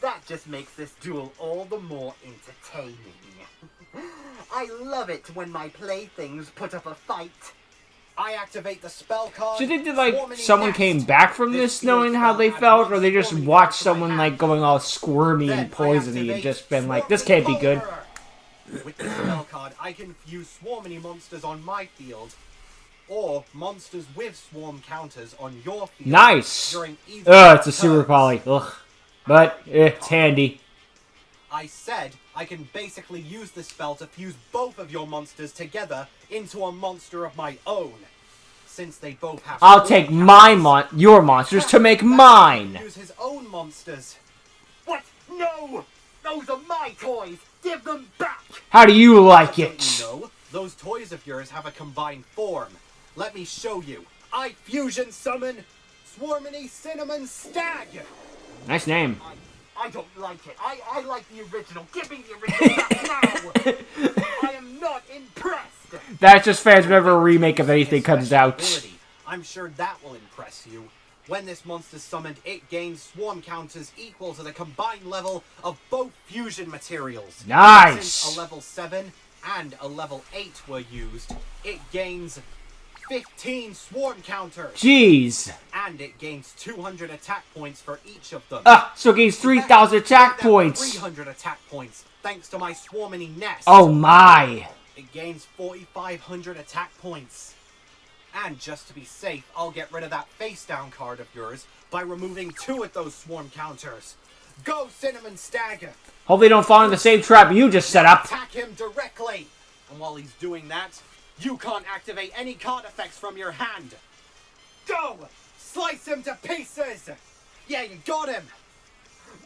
[SPEAKER 3] that just makes this duel all the more entertaining. I love it when my playthings put up a fight.
[SPEAKER 2] I activate the spell card.
[SPEAKER 1] Do you think that, like, someone came back from this knowing how they felt, or they just watched someone, like, going all squirmy and poisony and just been like, this can't be good?
[SPEAKER 2] With the spell card, I can fuse Swarmany monsters on my field, or monsters with swarm counters on your field.
[SPEAKER 1] Nice! It's a super poly. Ugh. But, it's handy.
[SPEAKER 2] I said I can basically use this spell to fuse both of your monsters together into a monster of my own. Since they both have...
[SPEAKER 1] I'll take your monsters to make mine!
[SPEAKER 2] Use his own monsters.
[SPEAKER 3] What? No! Those are my toys! Give them back!
[SPEAKER 1] How do you like it?
[SPEAKER 2] No, those toys of yours have a combined form. Let me show you. I fusion summon Swarmany Cinnamon Stag!
[SPEAKER 1] Nice name.
[SPEAKER 3] I don't like it. I like the original. Give me the original back now! I am not impressed!
[SPEAKER 1] That's just fans whenever a remake of anything comes out.
[SPEAKER 2] I'm sure that will impress you. When this monster's summoned, it gains swarm counters equal to the combined level of both fusion materials.
[SPEAKER 1] Nice!
[SPEAKER 2] Since a level 7 and a level 8 were used, it gains 15 swarm counters.
[SPEAKER 1] Jeez.
[SPEAKER 2] And it gains 200 attack points for each of them.
[SPEAKER 1] So it gains 3,000 attack points.
[SPEAKER 2] 300 attack points, thanks to my Swarmany Nest.
[SPEAKER 1] Oh my.
[SPEAKER 2] It gains 4,500 attack points. And just to be safe, I'll get rid of that face down card of yours by removing 2 of those swarm counters. Go, Cinnamon Stag!
[SPEAKER 1] Hope they don't fall in the same trap you just set up.
[SPEAKER 2] Attack him directly! And while he's doing that, you can't activate any card effects from your hand. Go! Slice him to pieces! Yeah, you got him!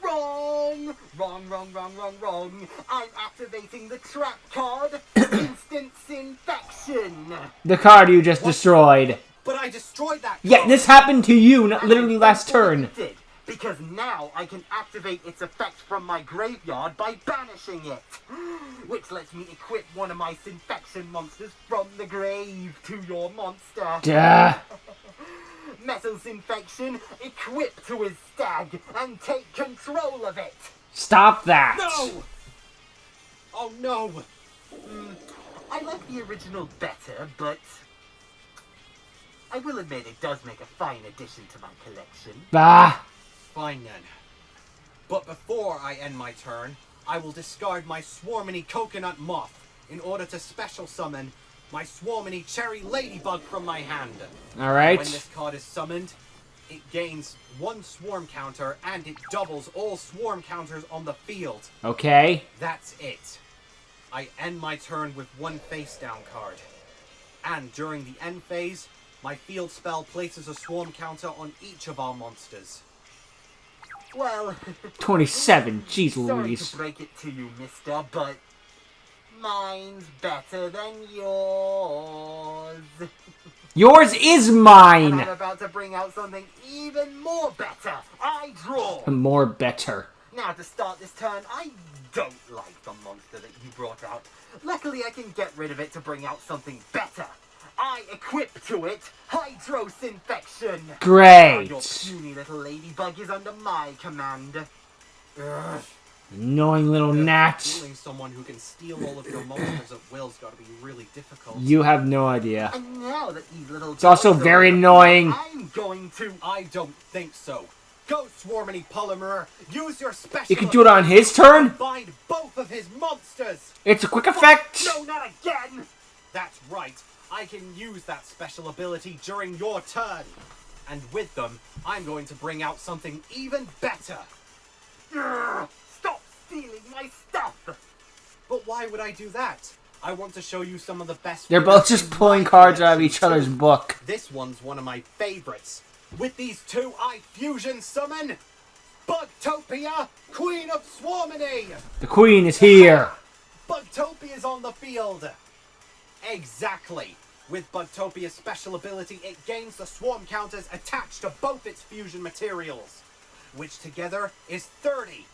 [SPEAKER 3] Wrong! Wrong. I'm activating the trap card. Instant Infection.
[SPEAKER 1] The card you just destroyed.
[SPEAKER 2] But I destroyed that card.
[SPEAKER 1] Yeah, this happened to you literally last turn.
[SPEAKER 3] Did, because now I can activate its effect from my graveyard by banishing it. Which lets me equip one of my Synfection monsters from the grave to your monster.
[SPEAKER 1] Duh.
[SPEAKER 3] Metal's Infection, equip to his stag and take control of it.
[SPEAKER 1] Stop that.
[SPEAKER 2] No! Oh no!
[SPEAKER 3] I like the original better, but I will admit it does make a fine addition to my collection.
[SPEAKER 1] Bah.
[SPEAKER 2] Fine then. But before I end my turn, I will discard my Swarmany Coconut Moth in order to special summon my Swarmany Cherry Ladybug from my hand.
[SPEAKER 1] Alright.
[SPEAKER 2] When this card is summoned, it gains 1 swarm counter and it doubles all swarm counters on the field.
[SPEAKER 1] Okay.
[SPEAKER 2] That's it. I end my turn with 1 face down card. And during the end phase, my field spell places a swarm counter on each of our monsters.
[SPEAKER 3] Well,
[SPEAKER 1] 27. Jeez
[SPEAKER 3] sorry
[SPEAKER 1] Louise.
[SPEAKER 3] to break it to you, mister, but mine's better than yours.
[SPEAKER 1] Yours is
[SPEAKER 3] And
[SPEAKER 1] mine.
[SPEAKER 3] I'm about to bring out something even more better. I draw.
[SPEAKER 1] More better.
[SPEAKER 3] Now, to start this turn, I don't like the monster that you brought out. Luckily, I can get rid of it to bring out something better. I equip to it Hydros Infection.
[SPEAKER 1] Great.
[SPEAKER 3] Your puny little ladybug is under my command. Ugh.
[SPEAKER 1] Annoying little gnat.
[SPEAKER 2] Dealing someone who can steal all of your monsters at will's gotta be really difficult.
[SPEAKER 1] You have no idea.
[SPEAKER 3] And now that these little
[SPEAKER 1] It's also
[SPEAKER 3] toys are
[SPEAKER 1] very
[SPEAKER 3] on the
[SPEAKER 1] annoying.
[SPEAKER 3] floor, I'm going to...
[SPEAKER 2] I don't think so. Go, Swarmany Polymer! Use your special...
[SPEAKER 1] You can do it on his turn?
[SPEAKER 2] Bind both of his monsters!
[SPEAKER 1] It's a quick effect.
[SPEAKER 3] No, not again!
[SPEAKER 2] That's right. I can use that special ability during your turn. And with them, I'm going to bring out something even better.
[SPEAKER 3] Ugh, stop stealing my stuff!
[SPEAKER 2] But why would I do that? I want to show you some of the best...
[SPEAKER 1] They're both just pulling cards out of each other's book.
[SPEAKER 2] This one's one of my favorites. With these 2, I fusion summon Bugtopia, Queen of Swarmany!
[SPEAKER 1] The queen is here.
[SPEAKER 2] Bugtopia's on the field. Exactly. With Bugtopia's special ability, it gains the swarm counters attached to both its fusion materials, which together is 30,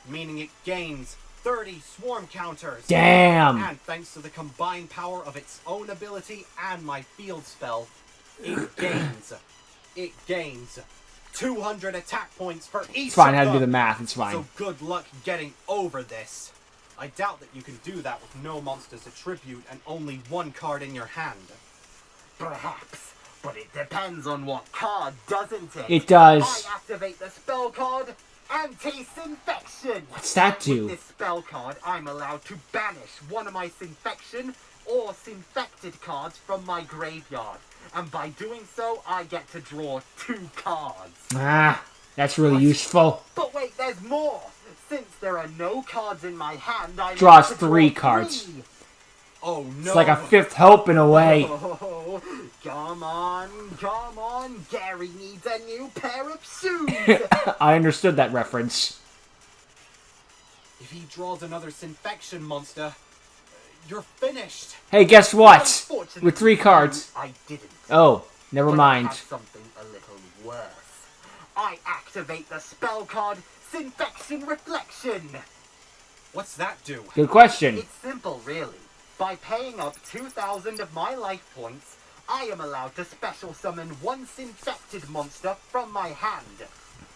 [SPEAKER 2] meaning it gains 30 swarm counters.
[SPEAKER 1] Damn!
[SPEAKER 2] And thanks to the combined power of its own ability and my field spell, it gains 200 attack points for each
[SPEAKER 1] It's fine,
[SPEAKER 2] of
[SPEAKER 1] I had to do
[SPEAKER 2] them.
[SPEAKER 1] the math, it's fine.
[SPEAKER 2] So good luck getting over this. I doubt that you can do that with no monsters to tribute and only one card in your hand.
[SPEAKER 3] Perhaps, but it depends on what card, doesn't it?
[SPEAKER 1] It does.
[SPEAKER 3] I activate the spell card, Anti-Synfection.
[SPEAKER 1] What's that do?
[SPEAKER 3] With this spell card, I'm allowed to banish one of my Synfection or Synfected cards from my graveyard. And by doing so, I get to draw 2 cards.
[SPEAKER 1] Ah, that's really useful.
[SPEAKER 3] But wait, there's more! Since there are no cards in my hand, I
[SPEAKER 1] Draws
[SPEAKER 3] get to
[SPEAKER 1] 3
[SPEAKER 3] draw
[SPEAKER 1] cards.
[SPEAKER 3] 3.
[SPEAKER 2] Oh no!
[SPEAKER 1] It's like a fifth hope in a way.
[SPEAKER 3] Oh, come on, Gary needs a new pair of shoes!
[SPEAKER 1] I understood that reference.
[SPEAKER 2] If he draws another Synfection monster, you're finished.
[SPEAKER 1] Hey, guess what?
[SPEAKER 3] Unfortunately,
[SPEAKER 1] With 3 cards.
[SPEAKER 3] I didn't.
[SPEAKER 1] Oh, never
[SPEAKER 3] But I
[SPEAKER 1] mind.
[SPEAKER 3] have something a little worse. I activate the spell card, Synfection Reflection!
[SPEAKER 2] What's that do?
[SPEAKER 1] Good question.
[SPEAKER 3] It's simple, really. By paying up 2,000 of my life points, I am allowed to special summon one Synfected monster from my hand.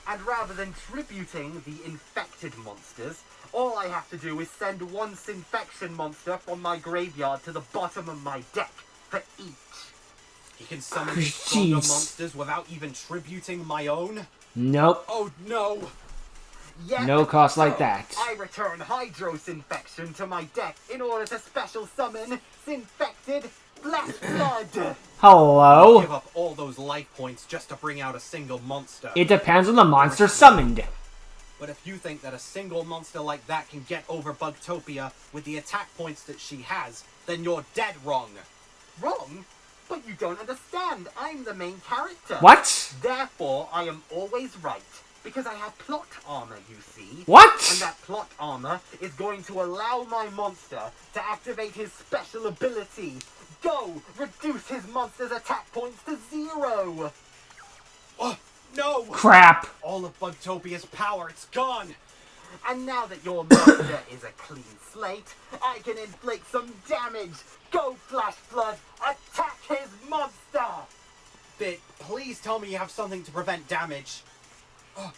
[SPEAKER 3] And rather than tributing the infected monsters, all I have to do is send one Synfection monster from my graveyard to the bottom of my deck for each.
[SPEAKER 2] He can summon stronger
[SPEAKER 1] Jeez.
[SPEAKER 2] monsters without even tributing my own?
[SPEAKER 1] Nope.
[SPEAKER 2] Oh no!
[SPEAKER 3] Yet,
[SPEAKER 1] No cost like
[SPEAKER 3] so,
[SPEAKER 1] that.
[SPEAKER 3] I return Hydro Synfection to my deck in order to special summon Synfected Flesh Blood.
[SPEAKER 2] Give
[SPEAKER 1] Hello?
[SPEAKER 2] up all those life points just to bring out a single monster.
[SPEAKER 1] It depends on the monster summoned.
[SPEAKER 2] But if you think that a single monster like that can get over Bugtopia with the attack points that she has, then you're dead wrong.
[SPEAKER 3] Wrong? But you don't understand. I'm the main character.
[SPEAKER 1] What?
[SPEAKER 3] Therefore, I am always right. Because I have plot armor, you see.
[SPEAKER 1] What?
[SPEAKER 3] And that plot armor is going to allow my monster to activate his special ability. Go! Reduce his monster's attack points to 0!
[SPEAKER 2] Oh, no!
[SPEAKER 1] Crap.
[SPEAKER 2] All of Bugtopia's power, it's gone!
[SPEAKER 3] And now that your monster is a clean slate, I can inflict some damage! Go, Flash Flood! Attack his monster!
[SPEAKER 2] Bit, please tell me you have something to prevent damage. Oh.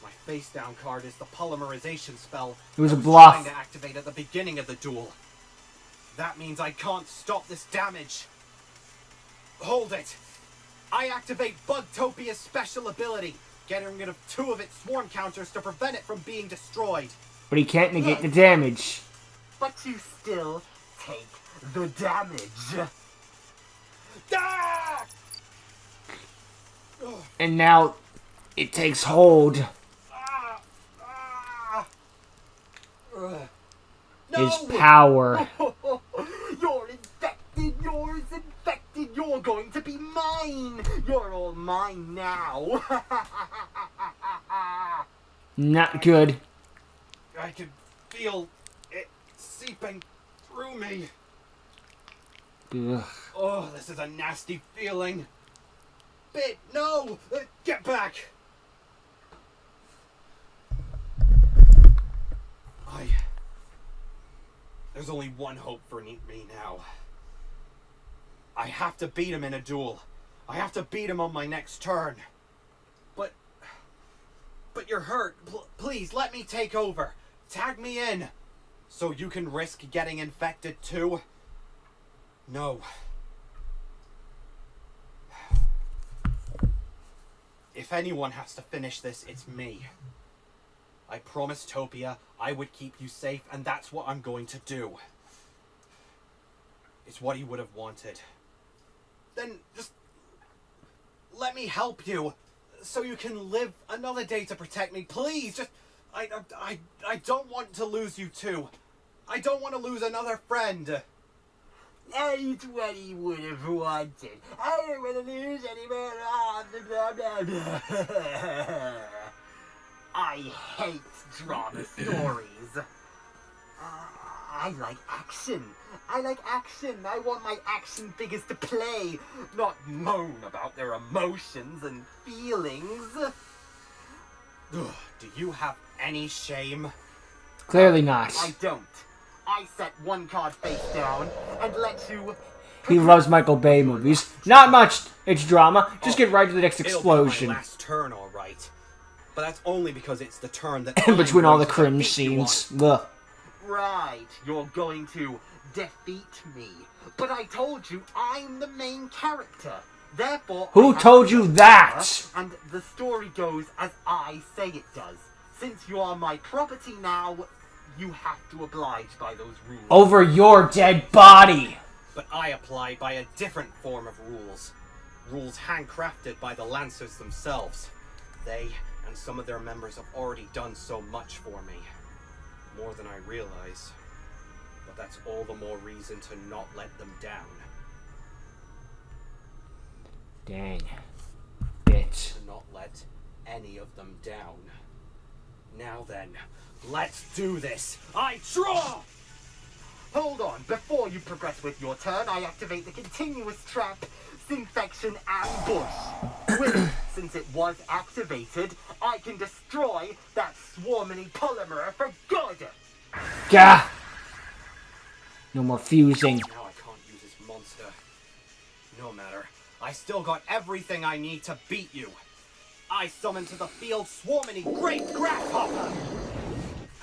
[SPEAKER 2] My face down card is the polymerization spell.
[SPEAKER 1] It was
[SPEAKER 2] I
[SPEAKER 1] a bluff.
[SPEAKER 2] trying to activate at the beginning of the duel. That means I can't stop this damage. Hold it! I activate Bugtopia's special ability, getting rid of 2 of its swarm counters to prevent it from being destroyed.
[SPEAKER 1] But he can't negate the damage.
[SPEAKER 3] But you still take the damage.
[SPEAKER 2] Ah!
[SPEAKER 1] And now it takes hold.
[SPEAKER 2] Ah! Ah! Ugh.
[SPEAKER 1] His
[SPEAKER 2] No!
[SPEAKER 1] power.
[SPEAKER 3] You're infected, you're infected, you're going to be mine! You're all mine now!
[SPEAKER 1] Not good.
[SPEAKER 2] I can feel it seeping through me.
[SPEAKER 1] Ugh.
[SPEAKER 2] Oh, this is a nasty feeling. Bit, no! Get back! There's only one hope for me now. I have to beat him in a duel. I have to beat him on my next turn. But you're hurt. Please, let me take over. Tag me in. So you can risk getting infected too? No. If anyone has to finish this, it's me. I promised Topia I would keep you safe, and that's what I'm going to do. It's what he would have wanted. Then just let me help you, so you can live another day to protect me. Please, just I don't want to lose you too. I don't want to lose another friend.
[SPEAKER 3] That's what he would have wanted. I don't want to lose any more. I hate drama stories. I like action. I like action. I want my action figures to play, not moan about their emotions and feelings.
[SPEAKER 2] Ugh, do you have any shame?
[SPEAKER 1] Clearly not.
[SPEAKER 3] I don't. I set one card face down and let you...
[SPEAKER 1] He loves Michael Bay movies. Not much. It's drama. Just get right to the next explosion.
[SPEAKER 2] It'll be my last turn, all right. But that's only because it's the turn that
[SPEAKER 1] In between
[SPEAKER 2] I'm
[SPEAKER 1] all the
[SPEAKER 2] going to
[SPEAKER 1] cringe
[SPEAKER 2] defeat you on.
[SPEAKER 1] scenes. Ugh.
[SPEAKER 3] Right, you're going to defeat me. But I told you I'm the main character. Therefore,
[SPEAKER 1] Who
[SPEAKER 3] I have
[SPEAKER 1] told
[SPEAKER 3] to
[SPEAKER 1] you
[SPEAKER 3] be
[SPEAKER 1] that?
[SPEAKER 3] fair, and the story goes as I say it does. Since you are my property now, you have to oblige by those rules.
[SPEAKER 1] Over your dead body.
[SPEAKER 2] But I apply by a different form of rules. Rules handcrafted by the Lancers themselves. They and some of their members have already done so much for me. More than I realize. But that's all the more reason to not let them down.
[SPEAKER 1] Dang. Bitch.
[SPEAKER 2] To not let any of them down. Now then, let's do this. I draw!
[SPEAKER 3] Hold on, before you progress with your turn, I activate the continuous trap, Sinfection Ambush. Which, since it was activated, I can destroy that swarmany polymer for good.
[SPEAKER 1] Gah! No more fusing.
[SPEAKER 2] Now I can't use this monster. No matter. I still got everything I need to beat you. I summon to the field Swarmany Great Grasshopper.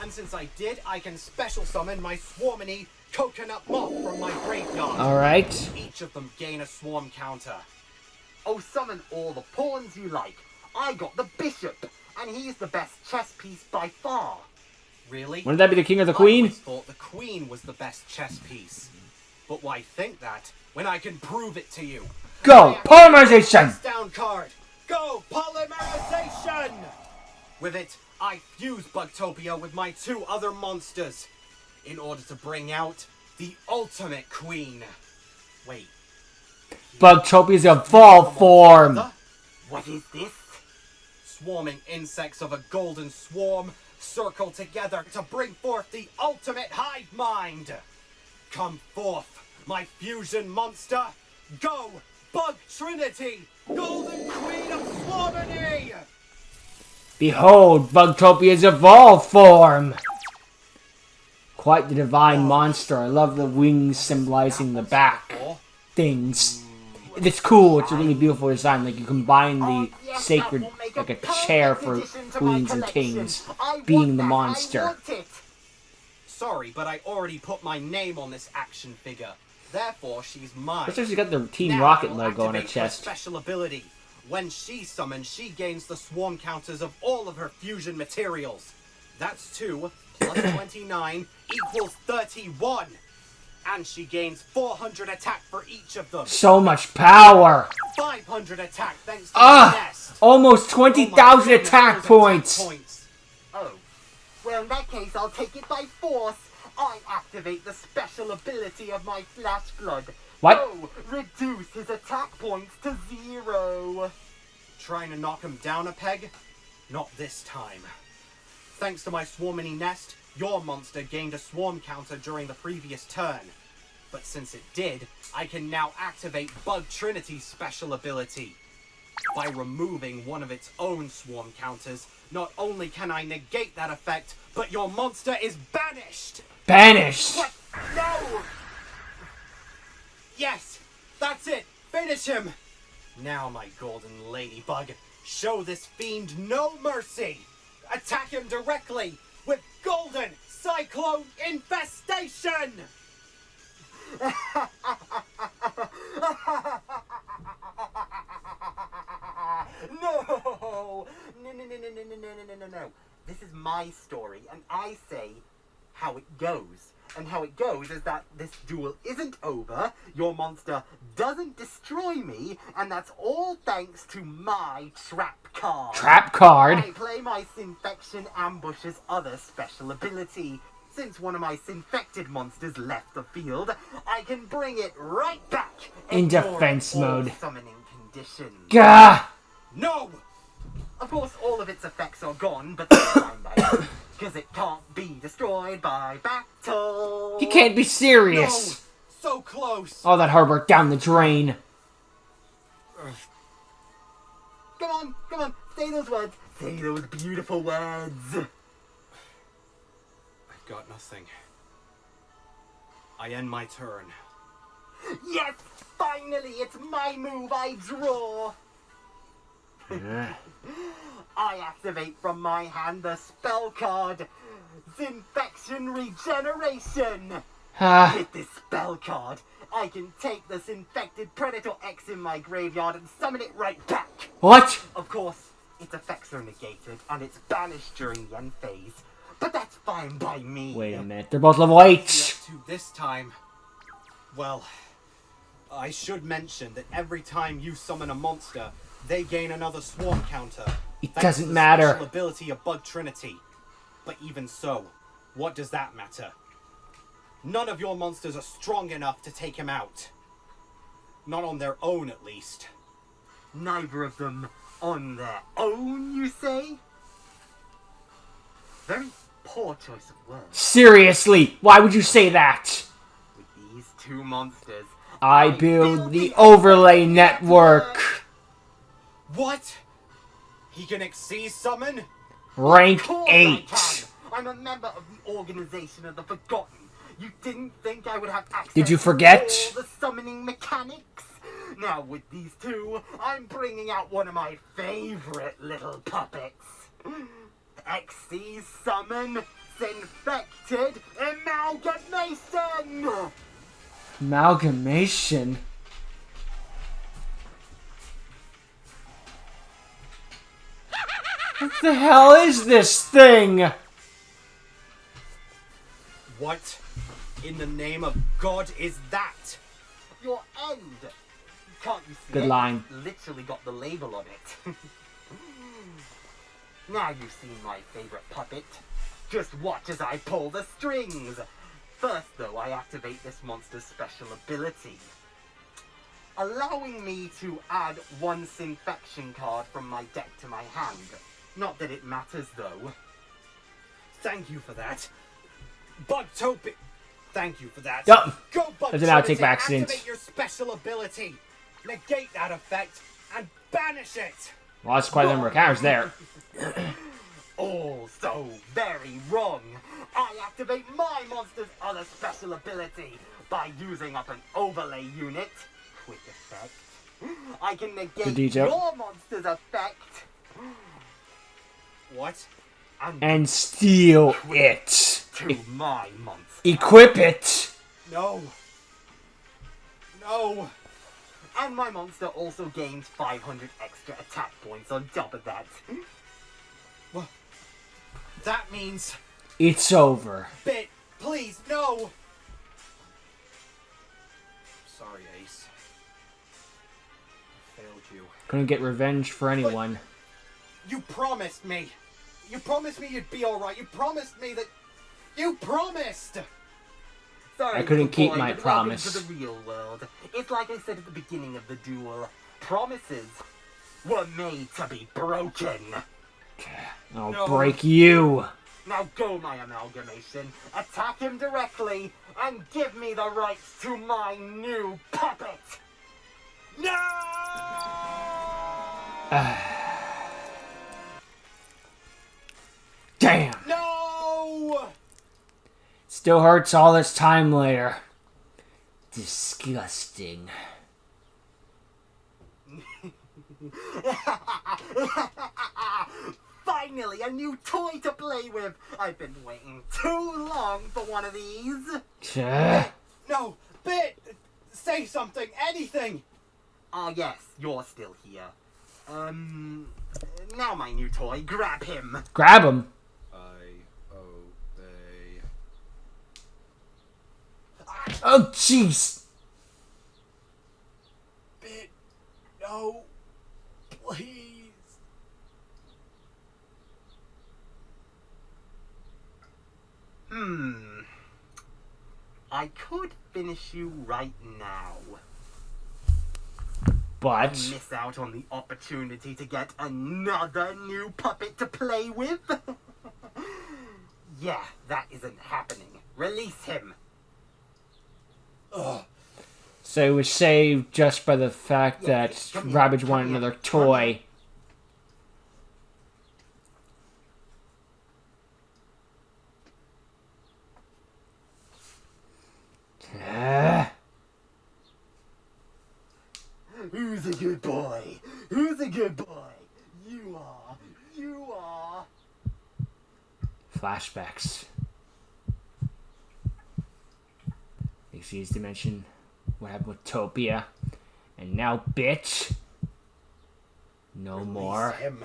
[SPEAKER 2] And since I did, I can special summon my Swarmany Coconut Moth from my graveyard.
[SPEAKER 1] Alright.
[SPEAKER 2] Each of them gain a swarm counter.
[SPEAKER 3] Oh, summon all the pawns you like. I got the bishop, and he's the best chess piece by far.
[SPEAKER 2] Really?
[SPEAKER 1] Wouldn't that be the king or the
[SPEAKER 2] I
[SPEAKER 1] queen?
[SPEAKER 2] always thought the queen was the best chess piece. But why think that when I can prove it to you?
[SPEAKER 1] Go! Polymerization!
[SPEAKER 2] Down card. Go polymerization! With it, I fuse Bugtopia with my two other monsters in order to bring out the ultimate queen. Wait.
[SPEAKER 1] Bugtopia's evolved form!
[SPEAKER 3] What is this?
[SPEAKER 2] Swarming insects of a golden swarm circle together to bring forth the ultimate hive mind. Come forth, my fusion monster. Go, Bug Trinity, Golden Queen of Swarmany!
[SPEAKER 1] Behold, Bugtopia's evolved form! Quite the divine monster. I love the wings symbolizing the back things. It's cool. It's a really beautiful design. Like, you combine the sacred, like a chair for queens and kings, being the monster.
[SPEAKER 2] Sorry, but I already put my name on this action figure. Therefore, she's mine.
[SPEAKER 1] Looks like she's got the Team
[SPEAKER 2] Now
[SPEAKER 1] Rocket
[SPEAKER 2] I'll
[SPEAKER 1] logo on her
[SPEAKER 2] activate
[SPEAKER 1] chest.
[SPEAKER 2] Special ability. When she summons, she gains the swarm counters of all of her fusion materials. That's 2 plus 29 equals 31. And she gains 400 attack for each of them.
[SPEAKER 1] So much power!
[SPEAKER 2] 500 attack thanks to the nest.
[SPEAKER 1] Almost
[SPEAKER 2] Oh my
[SPEAKER 1] 20,000
[SPEAKER 2] goodness,
[SPEAKER 1] attack
[SPEAKER 2] those
[SPEAKER 1] points!
[SPEAKER 3] Oh. Well, in that case, I'll take it by force. I activate the special ability of my Flash Flood.
[SPEAKER 1] What?
[SPEAKER 3] Oh, reduce his attack points to 0.
[SPEAKER 2] Trying to knock him down a peg? Not this time. Thanks to my Swarmany Nest, your monster gained a swarm counter during the previous turn. But since it did, I can now activate Bug Trinity's special ability. By removing one of its own swarm counters, not only can I negate that effect, but your monster is banished!
[SPEAKER 1] Banished!
[SPEAKER 3] What? No!
[SPEAKER 2] Yes! That's it! Finish him! Now, my golden ladybug, show this fiend no mercy! Attack him directly with Golden Cyclone Infestation!
[SPEAKER 3] No! No. This is my story, and I say how it goes. And how it goes is that this duel isn't over, your monster doesn't destroy me, and that's all thanks to my trap card.
[SPEAKER 1] Trap card?
[SPEAKER 3] I play my Sinfection Ambush's other special ability. Since one of my Sinfected monsters left the field, I can bring it right back
[SPEAKER 1] In
[SPEAKER 3] ignoring
[SPEAKER 1] defense
[SPEAKER 3] all
[SPEAKER 1] mode.
[SPEAKER 3] Summoning conditions.
[SPEAKER 1] Gah!
[SPEAKER 2] No!
[SPEAKER 3] Of course, all of its effects are gone, but that's fine by me. 'cause it can't be destroyed by battle.
[SPEAKER 1] He can't be serious.
[SPEAKER 2] No, so close.
[SPEAKER 1] All that hard work down the drain.
[SPEAKER 3] Come on, say those words. Say those beautiful words.
[SPEAKER 2] I've got nothing. I end my turn.
[SPEAKER 3] Yes, finally, it's my move. I draw. I activate from my hand the spell card, Infection Regeneration. With this spell card, I can take this infected Predator X in my graveyard and summon it right back.
[SPEAKER 1] What?
[SPEAKER 3] Of course, its effects are negated and it's banished during the end phase, but that's fine by me.
[SPEAKER 1] Wait a minute, they're both level 8.
[SPEAKER 2] Up to this time, well, I should mention that every time you summon a monster, they gain another swarm counter.
[SPEAKER 1] It
[SPEAKER 2] Thanks
[SPEAKER 1] doesn't
[SPEAKER 2] to the
[SPEAKER 1] matter.
[SPEAKER 2] special ability of Bug Trinity. But even so, what does that matter? None of your monsters are strong enough to take him out. Not on their own, at least.
[SPEAKER 3] Neither of them on their own, you say? Very poor choice of words.
[SPEAKER 1] Seriously, why would you say that?
[SPEAKER 3] With these two monsters,
[SPEAKER 1] I build the overlay network.
[SPEAKER 2] What? He can exceed summon?
[SPEAKER 1] Rank
[SPEAKER 3] Of course
[SPEAKER 1] 8.
[SPEAKER 3] I can. I'm a member of the Organization of the Forgotten. You didn't think I would have access
[SPEAKER 1] Did you forget?
[SPEAKER 3] to all the summoning mechanics? Now with these two, I'm bringing out one of my favorite little puppets. XC Summon Infected Amalgamation!
[SPEAKER 1] Amalgamation? What the hell is this thing?
[SPEAKER 2] What in the name of God is that?
[SPEAKER 3] Your end! Can't you see
[SPEAKER 1] Good
[SPEAKER 3] it?
[SPEAKER 1] line.
[SPEAKER 3] Literally got the label on it. Now you've seen my favorite puppet. Just watch as I pull the strings. First, though, I activate this monster's special ability, allowing me to add one Sinfection card from my deck to my hand. Not that it matters, though.
[SPEAKER 2] Thank you for that. Bugtopi. Thank you for that.
[SPEAKER 1] Yup.
[SPEAKER 2] Go, Bug
[SPEAKER 1] That's an outtake
[SPEAKER 2] Trinity.
[SPEAKER 1] by accident.
[SPEAKER 2] Activate your special ability. Negate that effect and banish it.
[SPEAKER 1] Well, that's quite a number of counters there.
[SPEAKER 3] Oh, so very wrong. I activate my monster's other special ability by using up an overlay unit. Quick effect. I can
[SPEAKER 1] Good
[SPEAKER 3] negate
[SPEAKER 1] detail.
[SPEAKER 3] your monster's effect.
[SPEAKER 2] What?
[SPEAKER 1] And steal it.
[SPEAKER 3] To my monster.
[SPEAKER 1] Equip it.
[SPEAKER 2] No. No.
[SPEAKER 3] And my monster also gains 500 extra attack points on top of that.
[SPEAKER 2] Well, that means...
[SPEAKER 1] It's over.
[SPEAKER 2] Bit, please, no. Sorry, Ace. I failed you.
[SPEAKER 1] Couldn't get revenge for anyone.
[SPEAKER 2] You promised me. You promised me you'd be alright. You promised me that... You promised!
[SPEAKER 3] Sorry,
[SPEAKER 1] I couldn't
[SPEAKER 3] little
[SPEAKER 1] keep
[SPEAKER 3] boy,
[SPEAKER 1] my
[SPEAKER 3] but welcome
[SPEAKER 1] promise.
[SPEAKER 3] to the real world. It's like I said at the beginning of the duel. Promises were made to be broken.
[SPEAKER 1] I'll
[SPEAKER 2] No.
[SPEAKER 1] break you.
[SPEAKER 3] Now go, my amalgamation. Attack him directly and give me the rights to my new puppet.
[SPEAKER 2] No!
[SPEAKER 1] Damn.
[SPEAKER 2] No!
[SPEAKER 1] Still hurts all this time later. Disgusting.
[SPEAKER 3] Finally, a new toy to play with. I've been waiting too long for one of these.
[SPEAKER 2] No! Bit! Say something! Anything!
[SPEAKER 3] Ah, yes, you're still here. Now my new toy, grab him.
[SPEAKER 1] Grab him.
[SPEAKER 2] I obey.
[SPEAKER 1] Oh, jeez.
[SPEAKER 2] Bit! No! Please!
[SPEAKER 3] I could finish you right now.
[SPEAKER 1] But
[SPEAKER 3] Miss out on the opportunity to get another new puppet to play with. Yeah, that isn't happening. Release him.
[SPEAKER 2] Ugh.
[SPEAKER 1] So it was saved just by the fact that Ravage wanted another toy.
[SPEAKER 3] Who's a good boy? Who's a good boy? You are. You are.
[SPEAKER 1] Flashbacks. Xyz's dimension. What happened with Topia? And now, bitch. No
[SPEAKER 2] Release
[SPEAKER 1] more.
[SPEAKER 2] him.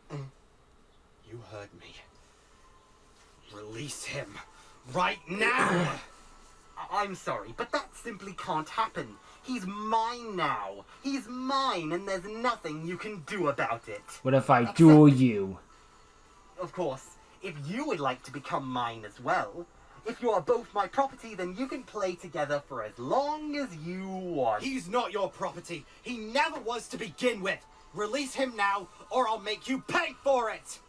[SPEAKER 2] You heard me. Release him. Right now!
[SPEAKER 3] I'm sorry, but that simply can't happen. He's mine now. He's mine, and there's nothing you can do about it.
[SPEAKER 1] What if I duel you?
[SPEAKER 3] Of course, if you would like to become mine as well, if you are both my property, then you can play together for as long as you want.
[SPEAKER 2] He's not your property. He never was to begin with. Release him now, or I'll make you pay for it.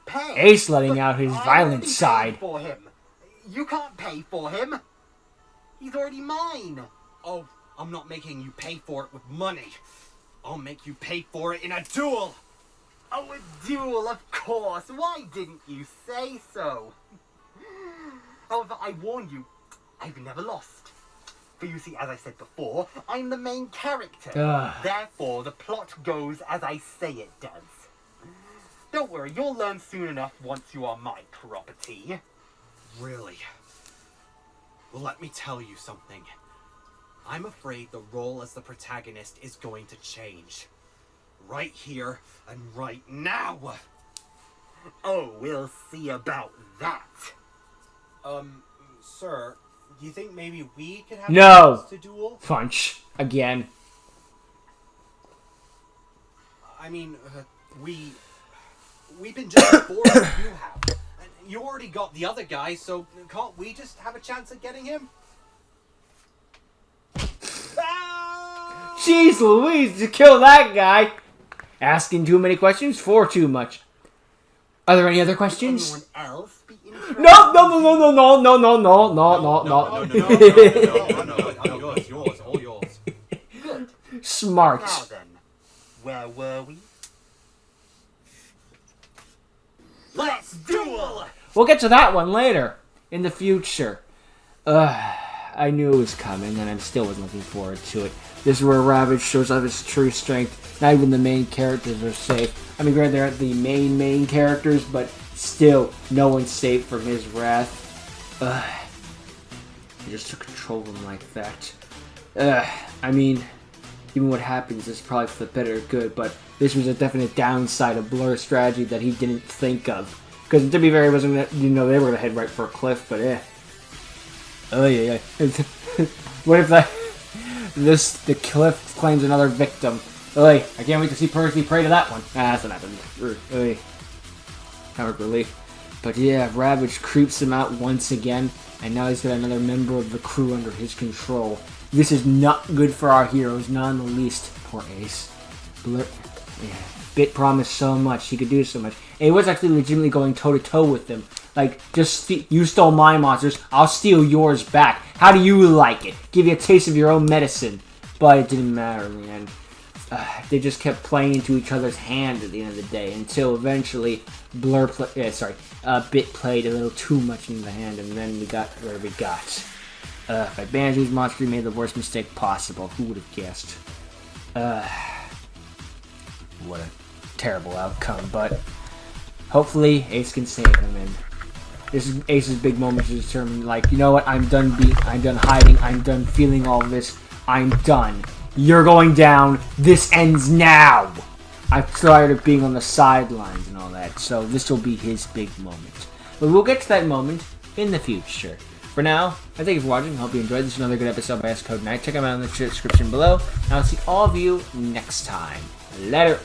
[SPEAKER 3] Pay?
[SPEAKER 1] Ace letting
[SPEAKER 3] But
[SPEAKER 1] out his
[SPEAKER 3] I
[SPEAKER 1] violent
[SPEAKER 3] already paid
[SPEAKER 1] side.
[SPEAKER 3] for him. You can't pay for him. He's already mine.
[SPEAKER 2] Oh, I'm not making you pay for it with money. I'll make you pay for it in a duel.
[SPEAKER 3] Oh, a duel, of course. Why didn't you say so? However, I warn you, I've never lost. For you see, as I said before, I'm the main character.
[SPEAKER 1] Ugh.
[SPEAKER 3] Therefore, the plot goes as I say it does. Don't worry, you'll learn soon enough once you are my property.
[SPEAKER 2] Really? Well, let me tell you something. I'm afraid the role as the protagonist is going to change. Right here and right now.
[SPEAKER 3] Oh, we'll see about that.
[SPEAKER 2] Sir, you think maybe we could have
[SPEAKER 1] No!
[SPEAKER 2] a chance to duel?
[SPEAKER 1] Punch. Again.
[SPEAKER 2] I mean, we've been just as bored as you have. And you already got the other guy, so can't we just have a chance at getting him? Ah!
[SPEAKER 1] Jeez Louise, to kill that guy. Asking too many questions for too much. Are there any other questions?
[SPEAKER 3] Anyone else be interested?
[SPEAKER 1] No, no, no, no, no, no, no, no, no, no,
[SPEAKER 2] Yours, all yours.
[SPEAKER 3] Good.
[SPEAKER 1] Smart.
[SPEAKER 3] Now then, where were we? Let's duel!
[SPEAKER 1] We'll get to that one later, in the future. I knew it was coming, and I still was looking forward to it. This is where Ravage shows off his true strength. Not even the main characters are safe. I mean, granted, they aren't the main characters, but still, no one's safe from his wrath. He just took control of him like that. I mean, even what happens is probably for the better or good, but this was a definite downside of Blur's strategy that he didn't think of. Because to be fair, he wasn't gonna, they were going to head right for a cliff, but Oh yeah. What if the cliff claims another victim? I can't wait to see Percy pray to that one. That's what happened. Comic relief. But yeah, Ravage creeps him out once again, and now he's got another member of the crew under his control. This is not good for our heroes, not in the least. Poor Ace. Bit promised so much, he could do so much. And he was actually legitimately going toe-to-toe with them. Like, just you stole my monsters, I'll steal yours back. How do you like it? Give you a taste of your own medicine. But it didn't matter in the end. They just kept playing into each other's hand at the end of the day, until eventually Bit played a little too much in the hand, and then we got where we got. By Banjo's monster, he made the worst mistake possible. Who would have guessed? What a terrible outcome, but hopefully Ace can save him, and this is Ace's big moment to determine, like, you know what, I'm done hiding, I'm done feeling all this, I'm done. You're going down, this ends now! I'm tired of being on the sidelines and all that, so this will be his big moment. But we'll get to that moment in the future. For now, I thank you for watching, hope you enjoyed. This is another good episode by S Code Night. Check them out in the description below, and I'll see all of you next time. Later!